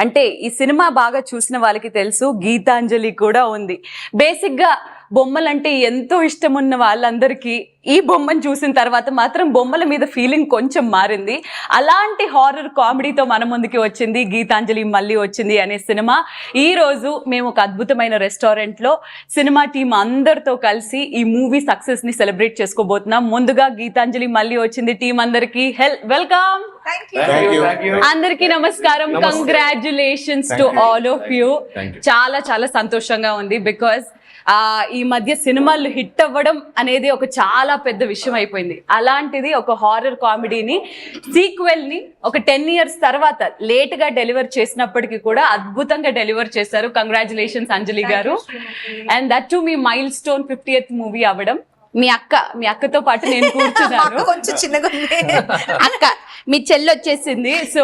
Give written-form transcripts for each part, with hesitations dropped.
అంటే ఈ సినిమా బాగా చూసిన వాళ్ళకి తెలుసు, గీతాంజలి కూడా ఉంది. బేసిక్ గా బొమ్మలంటే ఎంతో ఇష్టం ఉన్న వాళ్ళందరికీ ఈ బొమ్మను చూసిన తర్వాత మాత్రం బొమ్మల మీద ఫీలింగ్ కొంచెం మారింది. అలాంటి హారర్ కామెడీతో మన ముందుకి వచ్చింది గీతాంజలి మళ్ళీ వచ్చింది అనే సినిమా. ఈ రోజు మేము ఒక అద్భుతమైన రెస్టారెంట్ లో సినిమా టీం అందరితో కలిసి ఈ మూవీ సక్సెస్ ని సెలబ్రేట్ చేసుకోబోతున్నాం. ముందుగా గీతాంజలి మళ్ళీ వచ్చింది టీం అందరికి వెల్కమ్. అందరికి నమస్కారం. Congratulations to all of you. చాలా చాలా సంతోషంగా ఉంది. బికాస్ ఈ మధ్య సినిమాలు హిట్ అవ్వడం అనేది ఒక చాలా పెద్ద విషయం అయిపోయింది. అలాంటిది ఒక హారర్ కామెడీని సీక్వెల్ ని ఒక 10 years తర్వాత లేట్ గా డెలివర్ చేసినప్పటికీ కూడా అద్భుతంగా డెలివర్ చేశారు. కంగ్రాచులేషన్స్ అంజలి గారు. And that to me mile stone 50th movie అవ్వడం. మీ అక్కతో పాటు నేను కూర్చున్నాను. కొంచెం చిన్నగా అక్క మీ చెల్లి వచ్చేసింది. సో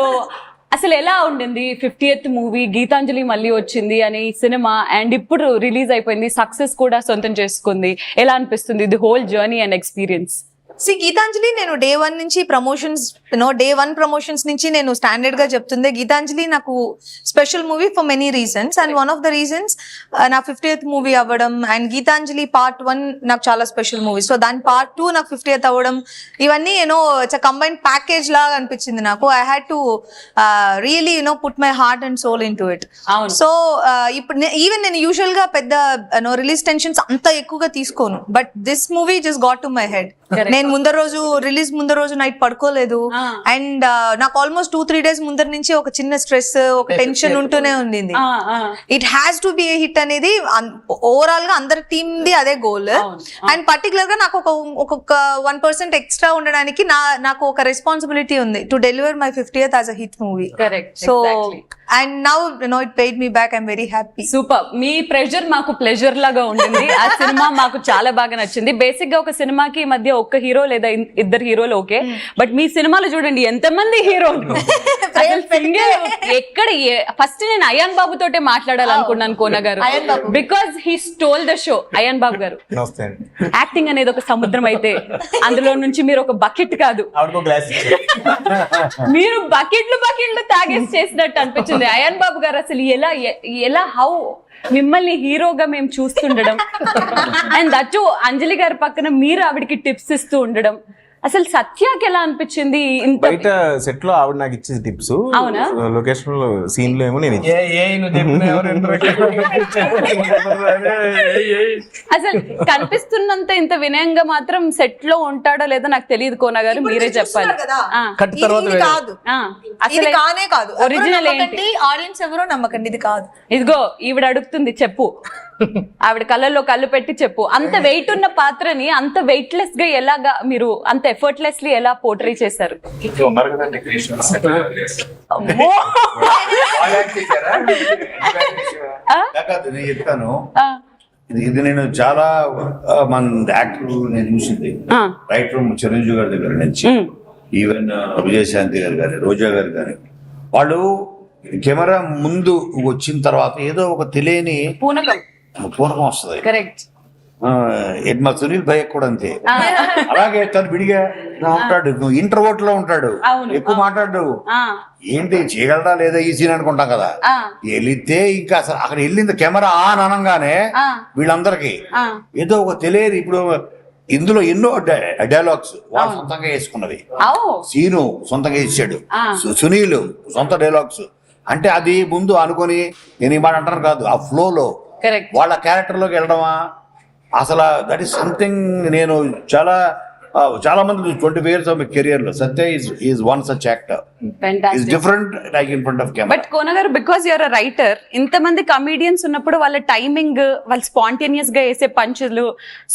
అసలు ఎలా ఉండింది 50th మూవీ, గీతాంజలి మళ్ళీ వచ్చింది అని సినిమా, అండ్ ఇప్పుడు రిలీజ్ అయిపోయింది, సక్సెస్ కూడా సొంతం చేసుకుంది. ఎలా అనిపిస్తుంది the whole journey and experience? Geethanjali నేను డే 1 నుంచి ప్రమోషన్స్ నుంచి నేను స్టాండర్డ్ గా చెప్తుంది. గీతాంజలి నాకు special movie for many reasons, and one of the reasons నా 50th మూవీ అవ్వడం, అండ్ గీతాంజలి పార్ట్ 1 నాకు చాలా స్పెషల్ మూవీ. సో దాని పార్ట్ 2 నాకు 50th అవ్వడం, ఇవన్నీ ఇట్స్ కంబైన్డ్ ప్యాకేజ్ లాగా అనిపించింది నాకు. I had to really put my heart and soul into it. So ఇప్పుడు ఈవెన్ నేను యూజువల్ గా పెద్ద రిలీజ్ టెన్షన్స్ అంత ఎక్కువగా తీసుకోను, but this movie just got to my head. నేను రిలీజ్ ముందర రోజు నైట్ పడుకోలేదు, అండ్ నాకు ఆల్మోస్ట్ 2-3 days ముందర నుంచి ఒక చిన్న స్ట్రెస్, ఒక టెన్షన్ ఉంటూనే ఉండింది. It has to be A hit అనేది ఓవరాల్ గా అందరి టీమ్ ది అదే గోల్. అండ్ పర్టికులర్ గా నాకు ఒక 1% ఎక్స్ట్రా ఉండడానికి నాకు ఒక రెస్పాన్సిబిలిటీ ఉంది to deliver my 50th as a hit movie. So and now it paid me back. I'm very happy. Super. Me pressure మాకు ప్లెజర్ లాగా ఉండింది. ఆ సినిమా మాకు చాలా బాగా నచ్చింది. బేసిక్ గా ఒక సినిమాకి ఈ మధ్య ఒక్క హీరో లేదా ఇద్దరు హీరోలు ఓకే, బట్ మీ సినిమాలో చూడండి ఎంతమంది హీరోలు. ఎక్కడ ఫస్ట్ నేను అయాన్ బాబు తోటే మాట్లాడాలనుకున్నాను కోన గారు, because he stole the show. Ayan Babu గారు, యాక్టింగ్ అనేది ఒక సముద్రం అయితే అందులో నుంచి మీరు ఒక బకెట్ కాదు, మీరు బకెట్లు తాగేసి చేసినట్టు అనిపించింది. అయాన్ బాబు గారు అసలు ఎలా హౌ మిమ్మల్ని హీరోగా మేము చూస్తుండడం, అండ్ దట్ అంజలి గారి పక్కన మీరు ఆవిడకి టిప్స్ ఇస్తూ ఉండడం, అసలు సత్యాకి ఎలా అనిపించింది? బయట సెట్ లో ఆవిడ నాకు ఇచ్చేది టిప్స్, లొకేషన్ లో సీన్ లో ఏమో నేను అసలు కనిపిస్తున్నంత ఇంత వినయంగా మాత్రం సెట్ లో ఉంటాడో లేదో నాకు తెలియదు. కోన గారు మీరే చెప్పాలి. ఒరిజినల్ ఏంటి? ఆడియన్స్ ఎవరో నమ్మకండి, ఇది కాదు. ఇదిగో ఈవిడ అడుగుతుంది, చెప్పు. ఆవిడ కళ్ళల్లో కళ్ళు పెట్టి చెప్పు. అంత వెయిట్ ఉన్న పాత్రని అంత వెయిట్లెస్ గా ఎలాగా మీరు అంత ఎఫర్ట్లెస్లీ ఎలా పోర్ట్రే చేశారు? ఇది నేను చాలా మంది యాక్టర్లు నేను చూసింది, రైట్ ఫ్రమ్ చిరంజీవి గారి దగ్గర నుంచి ఈవెన్ విజయశాంతి గారు కానీ, రోజా గారు కానీ, వాళ్ళు కెమెరా ముందు వచ్చిన తర్వాత ఏదో ఒక తెలియని పూనకం వస్తుంది. మా సునీల్ భయ్య కూడా అంతే. అలాగే తను విడిగా ఉంటాడు, నువ్వు ఇంటర్వోట్ లో ఉంటాడు, ఎక్కువ మాట్లాడు, ఏంటి చేయగలరా లేదా ఈ సీన్ అనుకుంటాం కదా. వెళితే ఇంకా అసలు అక్కడ వెళ్ళింది కెమెరా ఆన్ అనగానే వీళ్ళందరికీ ఏదో ఒక తెలియదు. ఇప్పుడు ఇందులో ఎన్నో డైలాగ్స్ వాళ్ళు సొంతంగా వేసుకున్నవి, సీను సొంతంగా ఇచ్చాడు, సునీల్ సొంత డైలాగ్స్. అంటే అది ముందు అనుకొని నేను ఈ మాట అంటాను కాదు, ఆ ఫ్లోలో వాళ్ళ క్యారెక్టర్ లోకి వెళ్ళడమా అసలు దట్ ఈస్ సంథింగ్. నేను చాలా మంది 20 years ఆఫ్ కెరియర్ లో Satya is one such actor, is different like in front of camera. But Kona గారు, బికాస్ యూఆర్ అ రైటర్, ఇంతమంది కమీడియన్స్ ఉన్నప్పుడు వాళ్ళ టైమింగ్, వాళ్ళు స్పాంటేనియస్ గా వేసే పంచులు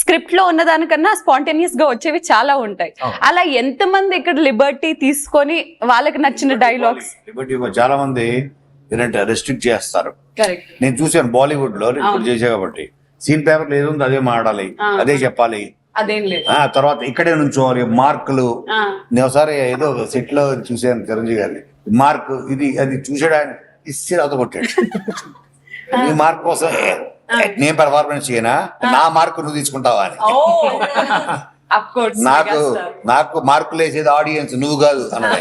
స్క్రిప్ట్ లో ఉన్నదానికన్నా స్పాంటేనియస్ గా వచ్చేవి చాలా ఉంటాయి. అలా ఎంతమంది ఇక్కడ లిబర్టీ తీసుకొని వాళ్ళకి నచ్చిన డైలాగ్స్? చాలా మంది ఏంటంటే రెస్ట్రిక్ట్ చేస్తారు. నేను చూసాను బాలీవుడ్ లో చేసా కాబట్టి, సీన్ పేపర్ ఏదో ఉంది అదే మాట్లాడాలి, అదే చెప్పాలి, తర్వాత ఇక్కడే నుంచోవాలి, మార్కులు. నేను ఒకసారి ఏదో సెట్ లో చూసాను చిరంజీవి గారిని, మార్క్ ఇది అది చూసాడు, ఆయన ఇస్తే అత కొట్టాడు. ఈ మార్క్ కోసం నేను పెర్ఫార్మెన్స్ చేయనా, నా మార్క్ నువ్వు తీసుకుంటావా అని. అఫ్ కోర్స్ నాకు మార్కులు వేసేది ఆడియన్స్, నువ్వు కాదు అన్నది.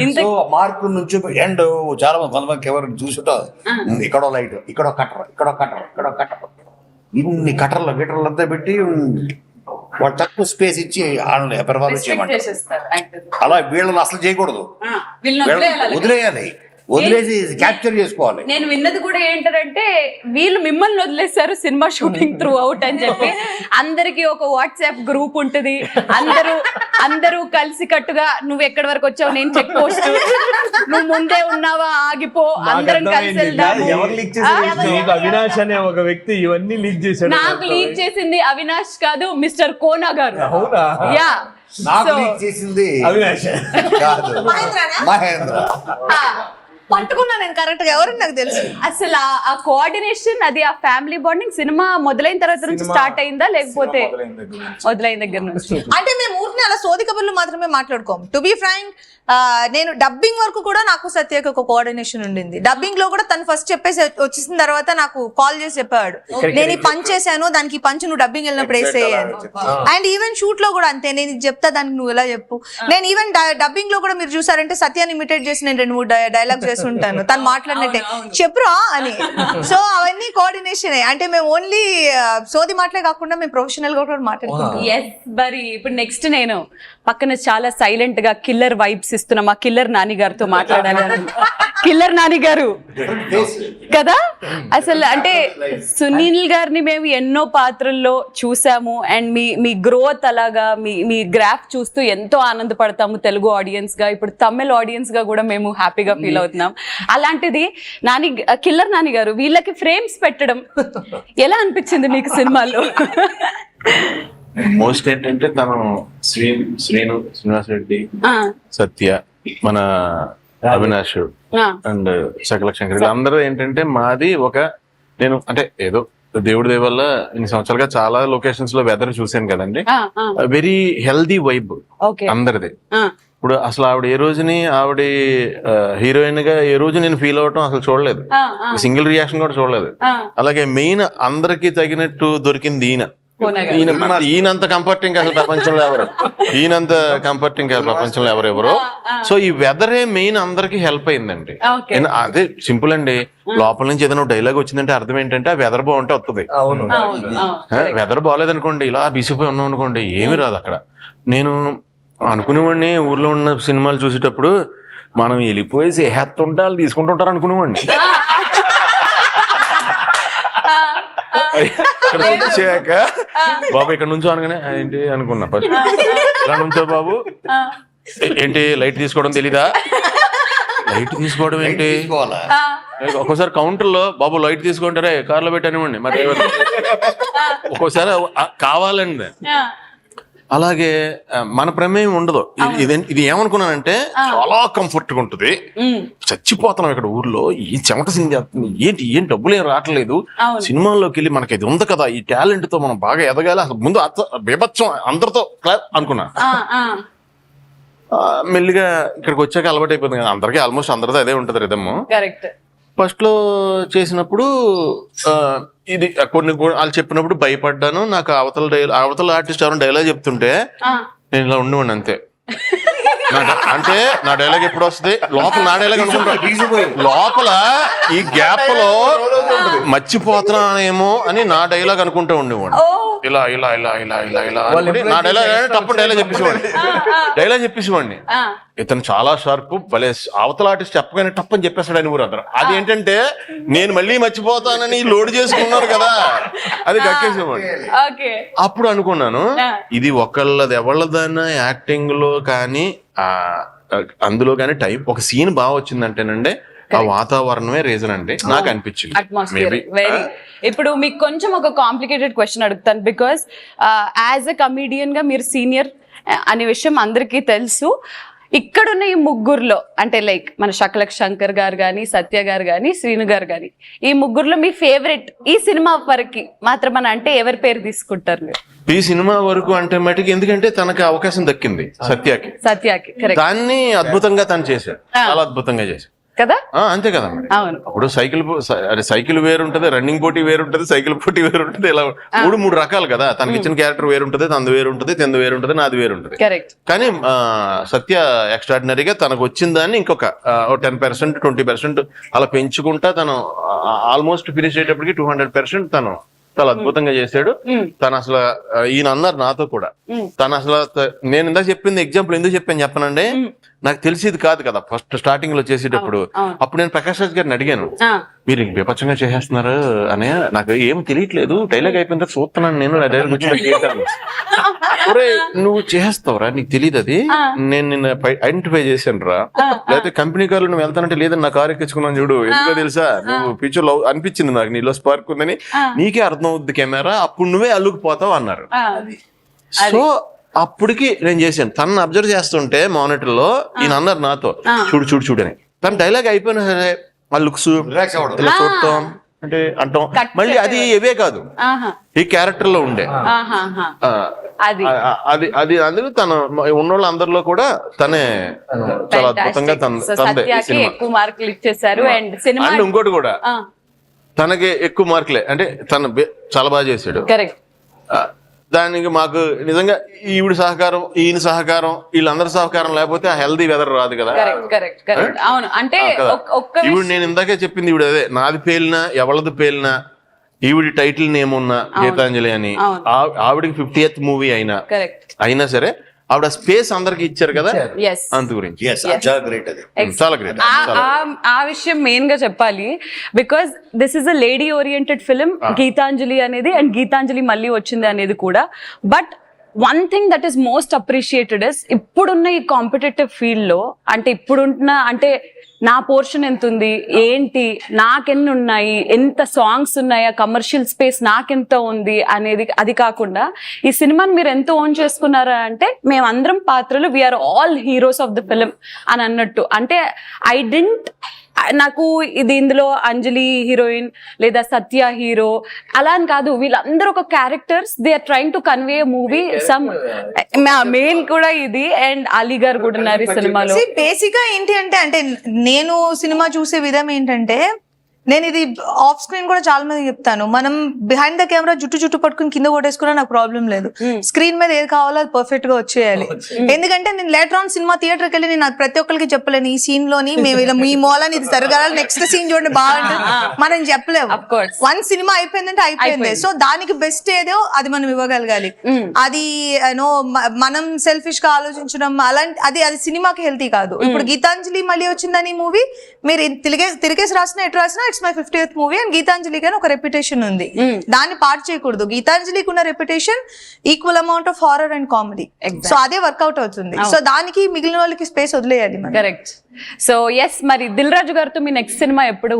ఇంత సో మార్కు నుంచి ఎండ్ చాలా కొంతమందికి ఎవరు చూసుంటో ఇక్కడో లైట్, ఇక్కడో కట్టర్, ఇక్కడో కట్టర్, ఇక్కడో కట్టర్, ఇన్ని కట్టర్లు గిటర్లు అంతా పెట్టి వాళ్ళు తక్కువ స్పేస్ ఇచ్చి వాళ్ళని పెర్ఫార్మెన్స్ చేయమంటారు. చేసేస్తారు actors. అలా వీళ్ళని అసలు చేయకూడదు, వీళ్ళని వదిలేయాలి. వదిలేయాలి, వదిలేసి క్యాప్చర్ చేసుకోవాలి. నేను విన్నది కూడా ఏంటంటే వీళ్ళు మిమ్మల్ని వదిలేశారు సినిమా షూటింగ్ త్రూ అవుట్ అని చెప్పి. అందరికి ఒక వాట్సాప్ గ్రూప్ ఉంటుంది, అందరూ కలిసి కట్టుగా నువ్వు ఎక్కడి వరకు వచ్చావు, నేను చెక్ పోస్ట్, నువ్వు ముందే ఉన్నావా ఆగిపో, అందరం కలిసి వెళ్దాము. ఎవరు లీక్ చేశారు? అవినాష్ అనే ఒక వ్యక్తి ఇవన్నీ లీక్ చేశాడు. నాకు లీక్ చేసింది అవినాష్ కాదు, మిస్టర్ కోనా గారు. అవునా? యా, నాకు So- లీక్ చేసింది అవినాష్ కాదు, మహేంద్ర. పట్టుకున్నా నేను కరెక్ట్ గా, ఎవరని నాకు తెలుసు. అసలు ఆ కోఆర్డినేషన్, అది ఆ ఫ్యామిలీ బాండింగ్ సినిమా మొదలైన తర్వాత నుంచి స్టార్ట్ అయిందా, లేకపోతే మొదలైన దగ్గర నుంచి? అంటే మేము ఊరిని అలా సోది కబుర్లు మాత్రమే మాట్లాడుకోం. టు బి ఫ్రాంక్, నేను డబ్బింగ్ వరకు కూడా నాకు సత్యకి ఒక కోఆర్డినేషన్ ఉండింది. డబ్బింగ్ లో కూడా తను ఫస్ట్ చెప్పేసి వచ్చేసిన తర్వాత నాకు కాల్ చేసి చెప్పాడు, నేను ఈ పంచ్ చేశాను, దానికి ఈ పంచ్ నువ్వు డబ్బింగ్ వెళ్ళినప్పుడు వేసేయాలి. అండ్ ఈవెన్ షూట్ లో కూడా అంతే, నేను ఇది చెప్తా దానికి నువ్వు ఎలా చెప్పు. నేను ఈవెన్ డబ్బింగ్ లో కూడా మీరు చూసారంటే సత్యాన్ని ఇమిటేట్ చేసి నేను 2-3 డైలాగ్స్ చేసి ఉంటాను, తను మాట్లాడినట్టే చెప్పురా అని. సో అవన్నీ కోఆర్డినేషన్. అంటే మేము ఓన్లీ సోది మాటలే కాకుండా మేము ప్రొఫెషనల్ గా కూడా మాట్లాడుకుంటాం. ఎస్, మరి ఇప్పుడు నెక్స్ట్ నేను పక్కన చాలా సైలెంట్ గా కిల్లర్ వైబ్స్ ఇస్తున్నా మా కిల్లర్ నాని గారితో మాట్లాడాలి. కిల్లర్ నాని గారు కదా, అసలు అంటే సునీల్ గారిని మేము ఎన్నో పాత్రల్లో చూసాము. అండ్ మీ గ్రోత్ అలాగా మీ గ్రాఫ్ చూస్తూ ఎంతో ఆనందపడతాము తెలుగు ఆడియన్స్ గా, ఇప్పుడు తమిళ ఆడియన్స్ గా కూడా మేము హ్యాపీగా ఫీల్ అవుతున్నాం. అలాంటిది కిల్లర్ నాని గారు వీళ్ళకి ఫ్రేమ్స్ పెట్టడం ఎలా అనిపించింది మీకు సినిమాలో? మోస్ట్ ఏంటంటే తను శ్రీనివాస్ రెడ్డి, సత్య, మన అవినాష్ అండ్ సకల శంకర్ అందరూ ఏంటంటే మాది ఒక, నేను అంటే ఏదో దేవుడి దయ వల్ల ఇన్ని సంవత్సరాలుగా చాలా లొకేషన్స్ లో వెదర్ చూసాను కదండి, వెరీ హెల్దీ వైబ్ అందరిది. ఇప్పుడు అసలు ఆవిడ ఏ రోజుని ఆవిడ హీరోయిన్ గా ఏ రోజు నేను ఫీల్ అవటం అసలు చూడలేదు, సింగిల్ రియాక్షన్ కూడా చూడలేదు. అలాగే మెయిన్ అందరికి తగినట్టు దొరికింది ఈయనంత కంఫర్టింగ్ అసలు ప్రపంచంలో ఎవరు, ఈయనంత కంఫర్టింగ్ ప్రపంచంలో ఎవరెవరో. సో ఈ వెదరే మెయిన్ అందరికి హెల్ప్ అయిందండి. అదే సింపుల్ అండి, లోపల నుంచి ఏదైనా డైలాగ్ వచ్చిందంటే అర్థం ఏంటంటే ఆ వెదర్ బాగుంటే వస్తుంది. వెదర్ బాగాలేదనుకోండి, ఇలా బిసిపోయి ఉన్నాం అనుకోండి, ఏమీ రాదు అక్కడ. నేను అనుకునేవాడిని ఊర్లో ఉన్న సినిమాలు చూసేటప్పుడు మనం వెళ్ళిపోయి సేహత్తుంటే వాళ్ళు తీసుకుంటుంటారు అనుకునేవాడిని. వచ్చాక బాబు ఇక్కడ నుంచో అనగానే ఏంటి అనుకున్నా, ఫస్ట్ ఇలా నుంచో బాబు ఏంటి లైట్ తీసుకోవడం తెలీదా, లైట్ తీసుకోవడం ఏంటి, ఒక్కోసారి కౌంటర్ లో బాబు లైట్ తీసుకుంటారే కార్లో పెట్టనివ్వండి, మరి ఒక్కోసారి కావాలండి. అలాగే మన ప్రమేయం ఉండదు. ఇది ఏమనుకున్నానంటే చాలా కంఫర్ట్ గా ఉంటుంది, చచ్చిపోతున్నాం ఇక్కడ ఊర్లో, ఈ చెమట సింజేస్తుంది, ఏం డబ్బులు ఏం రావట్లేదు, సినిమాల్లోకి వెళ్ళి మనకి ఇది ఉంది కదా, ఈ టాలెంట్ తో మనం బాగా ఎదగాలి, అసలు ముందు బీభత్సం అందరితో అనుకున్నా. మెల్లిగా ఇక్కడికి వచ్చాక అలవాటు అయిపోతుంది కదా, అందరికీ ఆల్మోస్ట్ అందరితో అదే ఉంటది రిథమ్. ఫస్ట్ లో చేసినప్పుడు ఇది కొన్ని వాళ్ళు చెప్పినప్పుడు భయపడ్డాను. నాకు అవతల ఆర్టిస్ట్ ఎవరైనా డైలాగ్ చెప్తుంటే నేను ఇలా ఉండేవాడిని అంతే. అంటే నా డైలాగ్ ఎప్పుడు వస్తుంది, లోపల నా డైలాగ్ అనుకుంటా, లోపల ఈ గ్యాప్ లో మర్చిపోతున్నానేమో అని నా డైలాగ్ అనుకుంటూ ఉండేవాడు. ఇలా ఇలా ఇలా ఇలా ఇలా ఇలా నా డైలాగ్ తప్ప డైలాగ్ చెప్పేసేవాడిని. ఇతను చాలా షార్ప్, భలే అవతల ఆర్టిస్ట్ చెప్పగానే తప్పని చెప్పేస్తాడు అని ఊరు అందరూ. అది ఏంటంటే నేను మళ్ళీ మర్చిపోతానని లోడ్ చేసుకున్నారు కదా, అది కక్కేసేవాడిని. అప్పుడు అనుకున్నాను ఇది ఒకళ్ళది ఎవళ్ళదన్నా యాక్టింగ్ లో కానీ అందులో కానీ టైం ఒక సీన్ బాగా వచ్చిందంటేనండి ఆ వాతావరణమే రీజన్ అండి నాకు అనిపించింది. Atmosphere very. ఇప్పుడు మీకు కొంచెం ఒక కాంప్లికేటెడ్ క్వశ్చన్ అడుగుతాను, బికాస్ యాజ్ ఎ కమీడియన్ గా మీరు సీనియర్ అనే విషయం అందరికీ తెలుసు. ఇక్కడున్న ఈ ముగ్గురులో అంటే లైక్ మన శకల శంకర్ గారు కానీ, సత్య గారు కానీ, శ్రీను గారు కానీ, ఈ ముగ్గురులో మీ ఫేవరెట్ ఈ సినిమా వరకు మాత్రం అని అంటే ఎవరి పేరు తీసుకుంటారు మీరు? ఈ సినిమా వరకు అంటే మటుకు ఎందుకంటే తనకి అవకాశం దక్కింది సత్యకి, సత్యకి. దాన్ని అద్భుతంగా తను చేశాడు, చాలా అద్భుతంగా చేశాడు. కదా. అంతే కదా మరి. అవును. ఇప్పుడు సైకిల్ వేరుంటది, రన్నింగ్ పోటీ వేరుంటది, సైకిల్ పోటీ వేరుంటది, ఇలా మూడు రకాలు కదా. తనకి ఇచ్చిన క్యారెక్టర్ వేరుంటది, తనది వేరుంటది, తెంది వేరుంటది, నాది వేరుంటది. కరెక్ట్. కానీ సత్య ఎక్స్ట్రాడినరీగా తనకు వచ్చిన దాన్ని ఇంకొక 10% 20% అలా పెంచుకుంటా తను ఆల్మోస్ట్ ఫినిష్ అయ్యేటప్పటికి 200% తను చాలా అద్భుతంగా చేశాడు. తను అసలు ఈయన అన్నారు నాతో కూడా, తను అసలు నేను ఇందాక చెప్పింది ఎగ్జాంపుల్ ఎందుకు చెప్పానండి, నాకు తెలిసేది కాదు కదా ఫస్ట్ స్టార్టింగ్ లో చేసేటప్పుడు. అప్పుడు నేను ప్రకాష్ రాజ్ గారిని అడిగాను, మీరు ఇంక విపచ్చంగా చేసేస్తున్నారు అనే, నాకు ఏం తెలియట్లేదు, డైలాగ్ అయిపోయిన తర్వాత చూస్తున్నాను నేను డైలాగ్ వచ్చి నువ్వు చేస్తావురా, నీకు తెలియదు అది, నేను నిన్న ఐడెంటిఫై చేశాను రా, లేకపోతే కంపెనీ కార్లో నువ్వు వెళ్తానంటే లేదని నా కారు ఎక్కించుకున్నాను చూడు, ఎందుకో తెలుసా, నువ్వు పిక్చర్ లో అనిపించింది నాకు నీలో స్పార్క్ ఉందని, నీకే అర్థం అవుద్ది కెమెరా, అప్పుడు నువ్వే అల్లుకుపోతావు అన్నారు. సో అప్పటికి నేను చేశాను, తనను అబ్జర్వ్ చేస్తుంటే మానిటర్ లో ఈయన అన్నారు నాతో, చూడు చూడు చూడు అని. తన డైలాగ్ అయిపోయినా సరే ఆ లుక్స్ ఇలా చూడటం అంటే అంటాం, మళ్ళీ అది ఇవే కాదు ఈ క్యారెక్టర్ లో ఉండే అది అందుకు తను ఉన్నోళ్ళ అందరిలో కూడా తనే చాలా అద్భుతంగా ఎక్కువ మార్కులు ఇచ్చేసారు. అండ్ సినిమా ఇంకోటి కూడా తనకి ఎక్కువ మార్కులే, అంటే తను చాలా బాగా చేశాడు. కరెక్ట్. దానికి మాకు నిజంగా ఈవిడ సహకారం, ఈయన సహకారం, వీళ్ళందరి సహకారం లేకపోతే ఆ హెల్దీ వెదర్ రాదు కదా. అవును. అంటే ఈవిడ నేను ఇందాకే చెప్పింది, ఈవిడ అదే నాది పేలినా ఎవళ్ళది పేలినా ఈవిడ టైటిల్ నేమ్ ఉన్న గీతాంజలి అని, ఆవిడకి 50th మూవీ అయినా సరే ఆవిడ స్పేస్ అందరికి ఇచ్చారు కదా, అందు గురించి చాలా గ్రేట్. ఆ విషయం మెయిన్ గా చెప్పాలి, because this is a lady oriented film Geethanjali అనేది, అండ్ గీతాంజలి మళ్ళీ వచ్చింది అనేది కూడా. But one thing that is most appreciated is, ఇప్పుడున్న ఈ కాంపిటేటివ్ ఫీల్డ్ లో, అంటే ఇప్పుడుంటున్న, అంటే నా పోర్షన్ ఎంత ఉంది ఏంటి, నాకెన్ని ఉన్నాయి, ఎంత సాంగ్స్ ఉన్నాయా, కమర్షియల్ స్పేస్ నాకెంత ఉంది అనేది, అది కాకుండా ఈ సినిమాని మీరు ఎంత ఓన్ చేసుకున్నారా అంటే, మేమందరం పాత్రలు, we're all heroes of the film అని అన్నట్టు. అంటే నాకు ఇది ఇందులో అంజలి హీరోయిన్ లేదా సత్య హీరో అలా అని కాదు, వీళ్ళందరూ ఒక characters, they are trying to convey movie some main కూడా ఇది. అండ్ అలీ గారు కూడా ఉన్నారు ఈ సినిమాలో. బేసిక్ గా ఏంటి అంటే నేను సినిమా చూసే విధం ఏంటంటే, నేను ఇది ఆఫ్ స్క్రీన్ కూడా చాలా మంది చెప్తాను, మనం బిహైండ్ ద కెమెరా జుట్టు పట్టుకుని కింద కొట్టేసుకున్నా నాకు ప్రాబ్లం లేదు, స్క్రీన్ మీద ఏది కావాలో అది పర్ఫెక్ట్ గా వచ్చేయాలి. ఎందుకంటే నేను లేటర్ ఆన్ సినిమా థియేటర్కి వెళ్ళి నేను ప్రతి ఒక్కరికి చెప్పలేను, ఈ సీన్ లోని మేము ఇలా మీ మూలని ఇది జరగాలి, నెక్స్ట్ సీన్ చూడండి బాగుంటుంది మనం చెప్పలేము. వన్ సినిమా అయిపోయిందంటే అయిపోయింది. సో దానికి బెస్ట్ ఏదో అది మనం ఇవ్వగలగాలి. అది మనం సెల్ఫిష్ గా ఆలోచించడం అలాంటి అది సినిమాకి హెల్తీ కాదు. ఇప్పుడు గీతాంజలి మళ్ళీ వచ్చిందని మూవీ మీరు తిరిగేసి రాసినా ఎటు రాసినా it's my 50th movie. And Geethanjali గాని ఒక రెప్యుటేషన్ ఉంది, దాన్ని పార్ట్ చేయకూడదు. గీతాంజలికి ఉన్న reputation equal amount of horror and comedy, so అదే వర్కౌట్ అవుతుంది. సో దానికి మిగిలిన వాళ్ళకి స్పేస్ వదిలేయాలి. కరెక్ట్. సో ఎస్, మరి దిల్ రాజు గారితో మీ నెక్స్ట్ సినిమా ఎప్పుడు?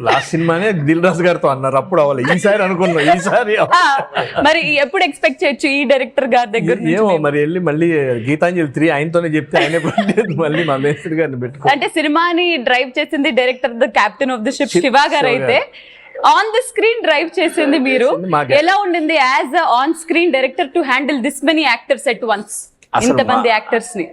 లాస్ట్ సినిమానే దిల్ రాజు గారితో అన్నారు, అప్పుడు అవ్వాలి, ఈసారి అనుకున్నాం, ఈసారి మరి ఎప్పుడు ఎక్స్పెక్ట్ చేయొచ్చు ఈ డైరెక్టర్ గారి దగ్గర? ఏమో మరి వెళ్ళి మళ్ళీ గీతాంజలి 3 ఆయనతోనే చెప్తే ఆయన మళ్ళీ మా మేస్త్రి గారిని పెట్టుకో. అంటే సినిమాని డ్రైవ్ చేసింది director, the captain of the ship Shiva గారు అయితే, ఆన్ ది స్క్రీన్ డ్రైవ్ చేసింది మీరు. ఎలా ఉండింది as on screen director to handle this many actors at once, ఇంతమంది యాక్టర్స్ ని?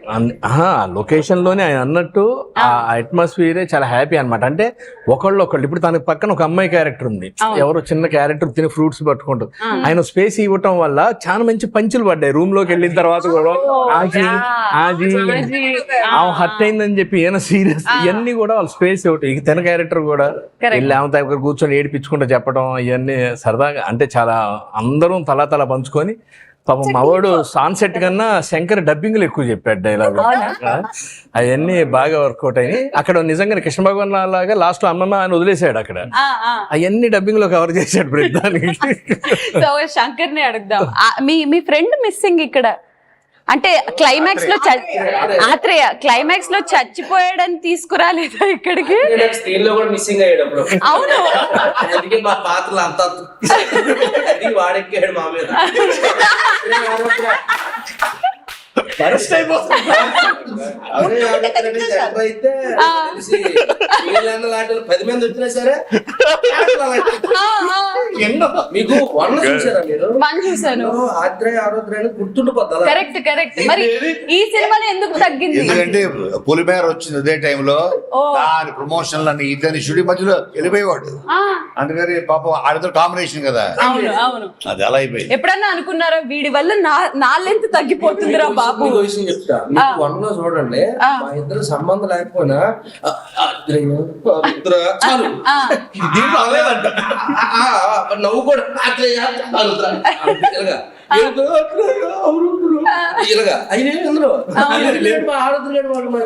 లొకేషన్ లోనే ఆయన అన్నట్టు ఆ అట్మాస్ఫియరే చాలా హ్యాపీ అన్నమాట. అంటే ఒకళ్ళు ఇప్పుడు తనకి పక్కన ఒక అమ్మాయి క్యారెక్టర్ ఉంది, ఎవరో చిన్న క్యారెక్టర్ తిని ఫ్రూట్స్ పట్టుకుంటూ, ఆయన స్పేస్ ఇవ్వటం వల్ల చాలా మంచి పంచులు పడ్డాయి. రూమ్ లోకి వెళ్ళిన తర్వాత కూడా ఆది హర్ట్ అయిందని చెప్పి ఏమైనా సీరియస్ ఇవన్నీ కూడా వాళ్ళ స్పేస్ ఇవ్వటం. ఇక తన క్యారెక్టర్ కూడా వెళ్ళి ఆమె దగ్గర కూర్చొని ఏడిపించుకుంటూ చెప్పడం, ఇవన్నీ సరదాగా, అంటే చాలా అందరం తలా పంచుకొని. పాపం మావాడు సాన్సెట్ కన్నా శంకర్ డబ్బింగ్లు ఎక్కువ చెప్పాడు డైలాగ్, అవన్నీ బాగా వర్కౌట్ అయినాయి. అక్కడ నిజంగా కృష్ణ భగవాన్ లాగా లాస్ట్ లో అమ్మమ్మ అని వదిలేసాడు, అక్కడ అవన్నీ డబ్బింగ్ లో కవర్ చేశాడు ప్రతిదానికి. సో శంకర్ ని అడుగుదాం, మీ ఫ్రెండ్ మిస్సింగ్ ఇక్కడ, అంటే క్లైమాక్స్ లో ఆత్రేయ క్లైమాక్స్ లో చచ్చిపోయాడని తీసుకురాలేదా ఇక్కడికి? స్క్రీన్ లో కూడా మిస్సింగ్ అయ్యాడు. అవును, అందుకే మా పాత్రలు అంతా వాడెక్కాడు మా మీద. అదే ఆడపిల్లడి సెంటర్ అయితే తెలిసి వీళ్ళన్న లాంటి 10 మంది వచ్చినా సరే మీకు వన్ చూసారా మీరు? వన్ చూసాను. ఆత్రేయ ఆరోగ్యాన్ని గుర్తుండిపోద్దా? Correct correct. మరి ఈ సినిమాలో ఎందుకు తగ్గింది? ఎందుకంటే పొలిమేర వచ్చింది అదే టైంలో, దాని ప్రమోషన్లు అన్ని ఇతని షూటింగ్ మధ్యలో వెళ్ళిపోయేవాడు. అందుకని పాపం ఆడితో కాంబినేషన్ కదా, అవును అవును. అది అలా అయిపోయింది. ఎప్పుడన్నా అనుకున్నారా వీడి వల్ల నా లెంత్ తగ్గిపోతుందిరా బాబు? మీకు విషయం చెప్తా, మీకు వన్ లో చూడండి, మా ఇద్దరు సంబంధం లేకపోయినా చాలు దీంట్లో అవ్వలేదంట. నవ్వు కూడా ఇలాగా అయినా అందులో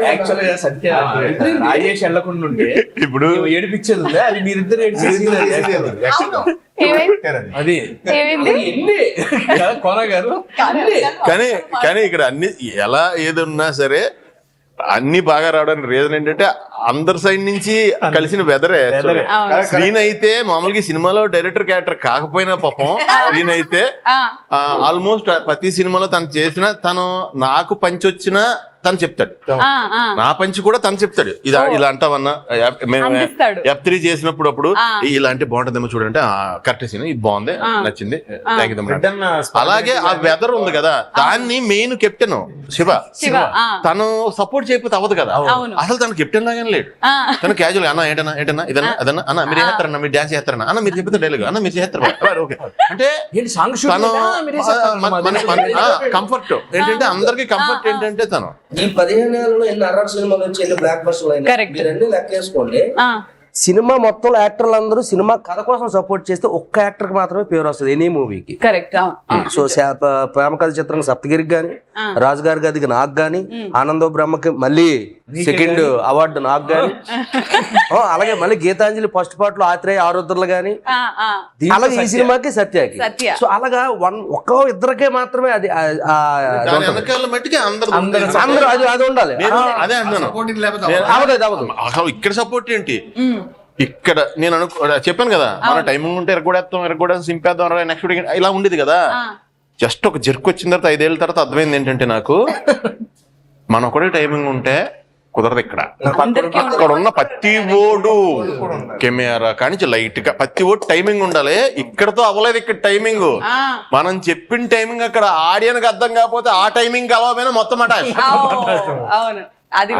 యాక్చువల్గా సత్య రాజేష్ వెళ్ళకుండా ఉంటే ఇప్పుడు ఏడిపించేది ఉంది, అది మీరిద్దరు అది ఎన్ని కోన గారు. కానీ కానీ ఇక్కడ అన్ని ఎలా ఏదున్నా సరే అన్ని బాగా రావడానికి రీజన్ ఏంటంటే అందరి సైడ్ నుంచి కలిసిన వెదరే. శ్రీన్ అయితే మామూలుగా సినిమాలో డైరెక్టర్ క్యారెక్టర్ కాకపోయినా పాపం శ్రీన్ అయితే ఆల్మోస్ట్ ప్రతి సినిమాలో తను చేసిన, తను నాకు పంచి వచ్చినా తను చెప్తాడు, నా పంచి కూడా తను చెప్తాడు. ఇలా అంటావన్నా మేము F3 చేసినప్పుడు అప్పుడు ఇలాంటి బాగుంటుందేమో చూడంటే కరెక్ట్ సీన్, ఇది బాగుంది, నచ్చింది, థ్యాంక్ యూ. అలాగే ఆ వెదర్ ఉంది కదా, దాన్ని మెయిన్ కెప్టెన్ శివ తను సపోర్ట్ చేయకపోతే అవ్వదు కదా. అసలు తను కెప్టెన్ లాగానే లేడు, తను క్యాజువల్ అన్న ఏంటన్నా ఇదన్నా అదన్నా అన్న మీరు చేస్తారన్నా, మీరు డాన్స్ చేస్తారన్నా అన్న, మీరు చెప్తే డైలాగ్ అన్న మీరు చేస్తారు ఓకే అంటే తను కంఫర్ట్ ఏంటంటే అందరికి కంఫర్ట్ ఏంటంటే తను ఈ 15 ఏళ్ళలో ఎన్ని అర్రర్ సినిమాలు వచ్చి ఎన్ని బ్లాక్ బస్టర్లు అయినా మీరన్నీ లెక్కేసుకోండి. సినిమా మొత్తంలో యాక్టర్లు అందరూ సినిమా కథ కోసం సపోర్ట్ చేస్తే ఒక్క యాక్టర్ కి మాత్రమే పేరు వస్తుంది ఎనీ మూవీకి. కరెక్ట్. సో ప్రేమ కథ చిత్రం సప్తగిరికి గాని, రాజు గారి గదికి నాకు గాని, ఆనందో బ్రహ్మకి మళ్ళీ సెకండ్ అవార్డు నాకు గాని, అలాగే మళ్ళీ గీతాంజలి ఫస్ట్ పార్ట్ లో ఆత్రేయ ఆరుద్రలు గాని, అలాగే ఈ సినిమాకి సత్యకి. సో అలాగా ఒక్క ఇద్దరికే మాత్రమే అది అందరూ అది ఉండాలి. అదే అంటున్నాను, అసలు ఇక్కడ సపోర్ట్ ఏంటి? ఇక్కడ నేను చెప్పాను కదా, మన టైమింగ్ ఉంటే ఎరగొడేస్తాం సింపేద్దాం నెక్స్ట్ ఇలా ఉండేది కదా. జస్ట్ ఒక జర్క్ వచ్చిన తర్వాత 5 ఏళ్ళ తర్వాత అర్థమైంది ఏంటంటే నాకు, మన ఒకటే టైమింగ్ ఉంటే కుదరదు. ఇక్కడ అక్కడ ఉన్న ప్రతి ఓడు కెమెరా కానీ లైట్ గా ప్రతి ఓడు టైమింగ్ ఉండాలి. ఇక్కడతో అవ్వలేదు, ఇక్కడ టైమింగ్ మనం చెప్పిన టైమింగ్ అక్కడ ఆడియన్స్ అర్థం కాకపోతే ఆ టైమింగ్ కలవమైనా మొత్తం అట. అది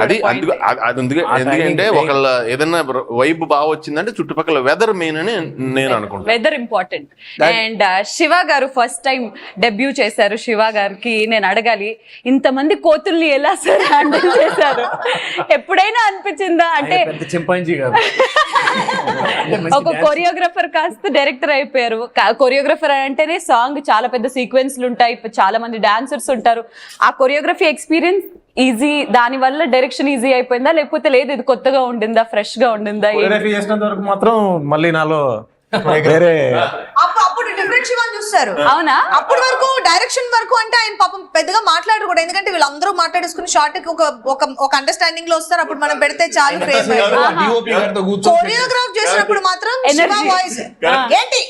ఎందుకంటే ఒకళ్ళ ఏదైనా వైబ్ బాగా వచ్చిందంటే చుట్టుపక్కల వెదర్ మెయిన్ అని నేను అనుకుంటాను. Weather important. అండ్ శివ గారు ఫస్ట్ టైం డెబ్యూ చేశారు. శివ గారికి నేను అడగాలి, ఇంతమంది కోతుల్ని ఎలా సార్ హ్యాండిల్ చేశారు? ఎప్పుడైనా అనిపించిందా అంటే చింపాంజీ గారు ఒక కొరియోగ్రాఫర్ కాస్త డైరెక్టర్ అయిపోయారు. కొరియోగ్రాఫర్ అంటేనే సాంగ్ చాలా పెద్ద సీక్వెన్స్లు ఉంటాయి, చాలా మంది డాన్సర్స్ ఉంటారు. ఆ కొరియోగ్రఫీ ఎక్స్పీరియన్స్ ఈజీ, దాని వల్ల డైరెక్షన్ ఈజీ అయిపోయిందా, లేకపోతే లేదు ఇది కొత్తగా ఉండిందా, ఫ్రెష్ గా ఉండిందా? చేసినంత వరకు మాత్రం మళ్ళీ నాలో వేరే అప్పుడు డిఫరెంట్ శివాని చూస్తారు. అవునా? అప్పటి వరకు డైరెక్షన్ వరకు అంటే ఆయన పాపం పెద్దగా మాట్లాడరు కూడా, ఎందుకంటే వీళ్ళందరూ మాట్లాడేసుకుని షార్ట్ కి ఒక అండర్స్టాండింగ్ లో వస్తారు. అప్పుడు మనం పెడితే చాలు ఫ్రేమ్. కొరియోగ్రాఫ్ చేసినప్పుడు మాత్రం వాయిస్ ఏంటి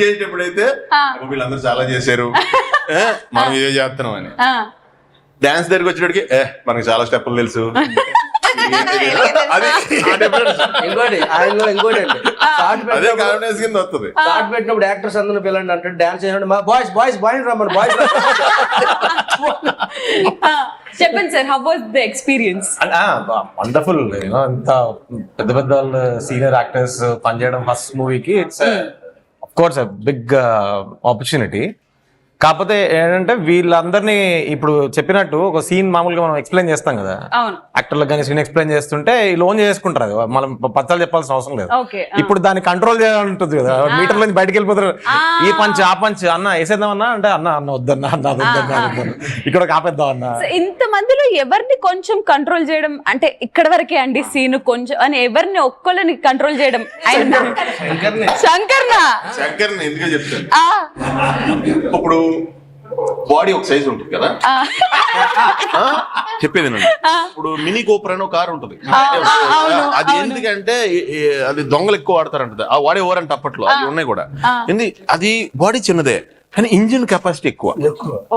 చేసేటప్పుడైతే వీళ్ళందరూ చాలా చేశారు, మనం ఇదే చేస్తున్నాం అని. డాన్స్ దగ్గరికి వచ్చేటప్పటికి మనకి చాలా స్టెప్పులు తెలుసు. ఇంకోటి ఆయనలో ఇంకోటి అండి, అదే కాన్ఫిడెన్స్ కింద వస్తుంది. షార్ట్ పెట్టినప్పుడు యాక్టర్స్ అందరూ పిల్లండి అంటే డాన్స్ చేసినప్పుడు మా బాయ్స్ రమ్మని బాయ్స్. చెప్పండి sir, how was the experience? Wonderful. ఇంత పెద్ద పెద్ద వాళ్ళు సీనియర్ యాక్టర్స్ పనిచేయడం ఫస్ట్ మూవీకి it's of course big opportunity. కాకపోతే ఏంటంటే వీళ్ళందరినీ ఇప్పుడు చెప్పినట్టు ఒక సీన్ మామూలుగా మనం ఎక్స్ప్లెయిన్ చేస్తాం కదా, యాక్టర్లకు కానీ సీన్ ఎక్స్ప్లెయిన్ చేస్తుంటే లోన్ చేసుకుంటారు, అది మనం పచ్చాలు చెప్పాల్సిన అవసరం లేదు. ఇప్పుడు దాన్ని కంట్రోల్ చేయాలని ఉంటుంది కదా, మీటర్ నుంచి బయటకు వెళ్ళిపోతారు, ఈ పంచ్ ఆ పంచ్ అన్న వేసేద్దామన్నా అంటే అన్న వద్దన్నా ఇక్కడ ఆపేద్దాం అన్న. ఇంత మందిలో ఎవరిని కొంచెం కంట్రోల్ చేయడం అంటే ఇక్కడ వరకే అండి సీన్ కొంచెం అని, ఎవరిని ఒక్కళ్ళని కంట్రోల్ చేయడం? శంకర్నా ఎందుకు చెప్తాను, ఇప్పుడు బాడీ ఒక సైజ్ ఉంటుంది కదా, చెప్పేది ఇప్పుడు మినీ కోపర్ అనే కార్ ఉంటుంది, అది ఎందుకంటే అది దొంగలు ఎక్కువ వాడతారంటది, ఆ వాడే ఓరంట అప్పట్లో అవి ఉన్నాయి కూడా. అది బాడీ చిన్నదే కానీ ఇంజిన్ కెపాసిటీ ఎక్కువ.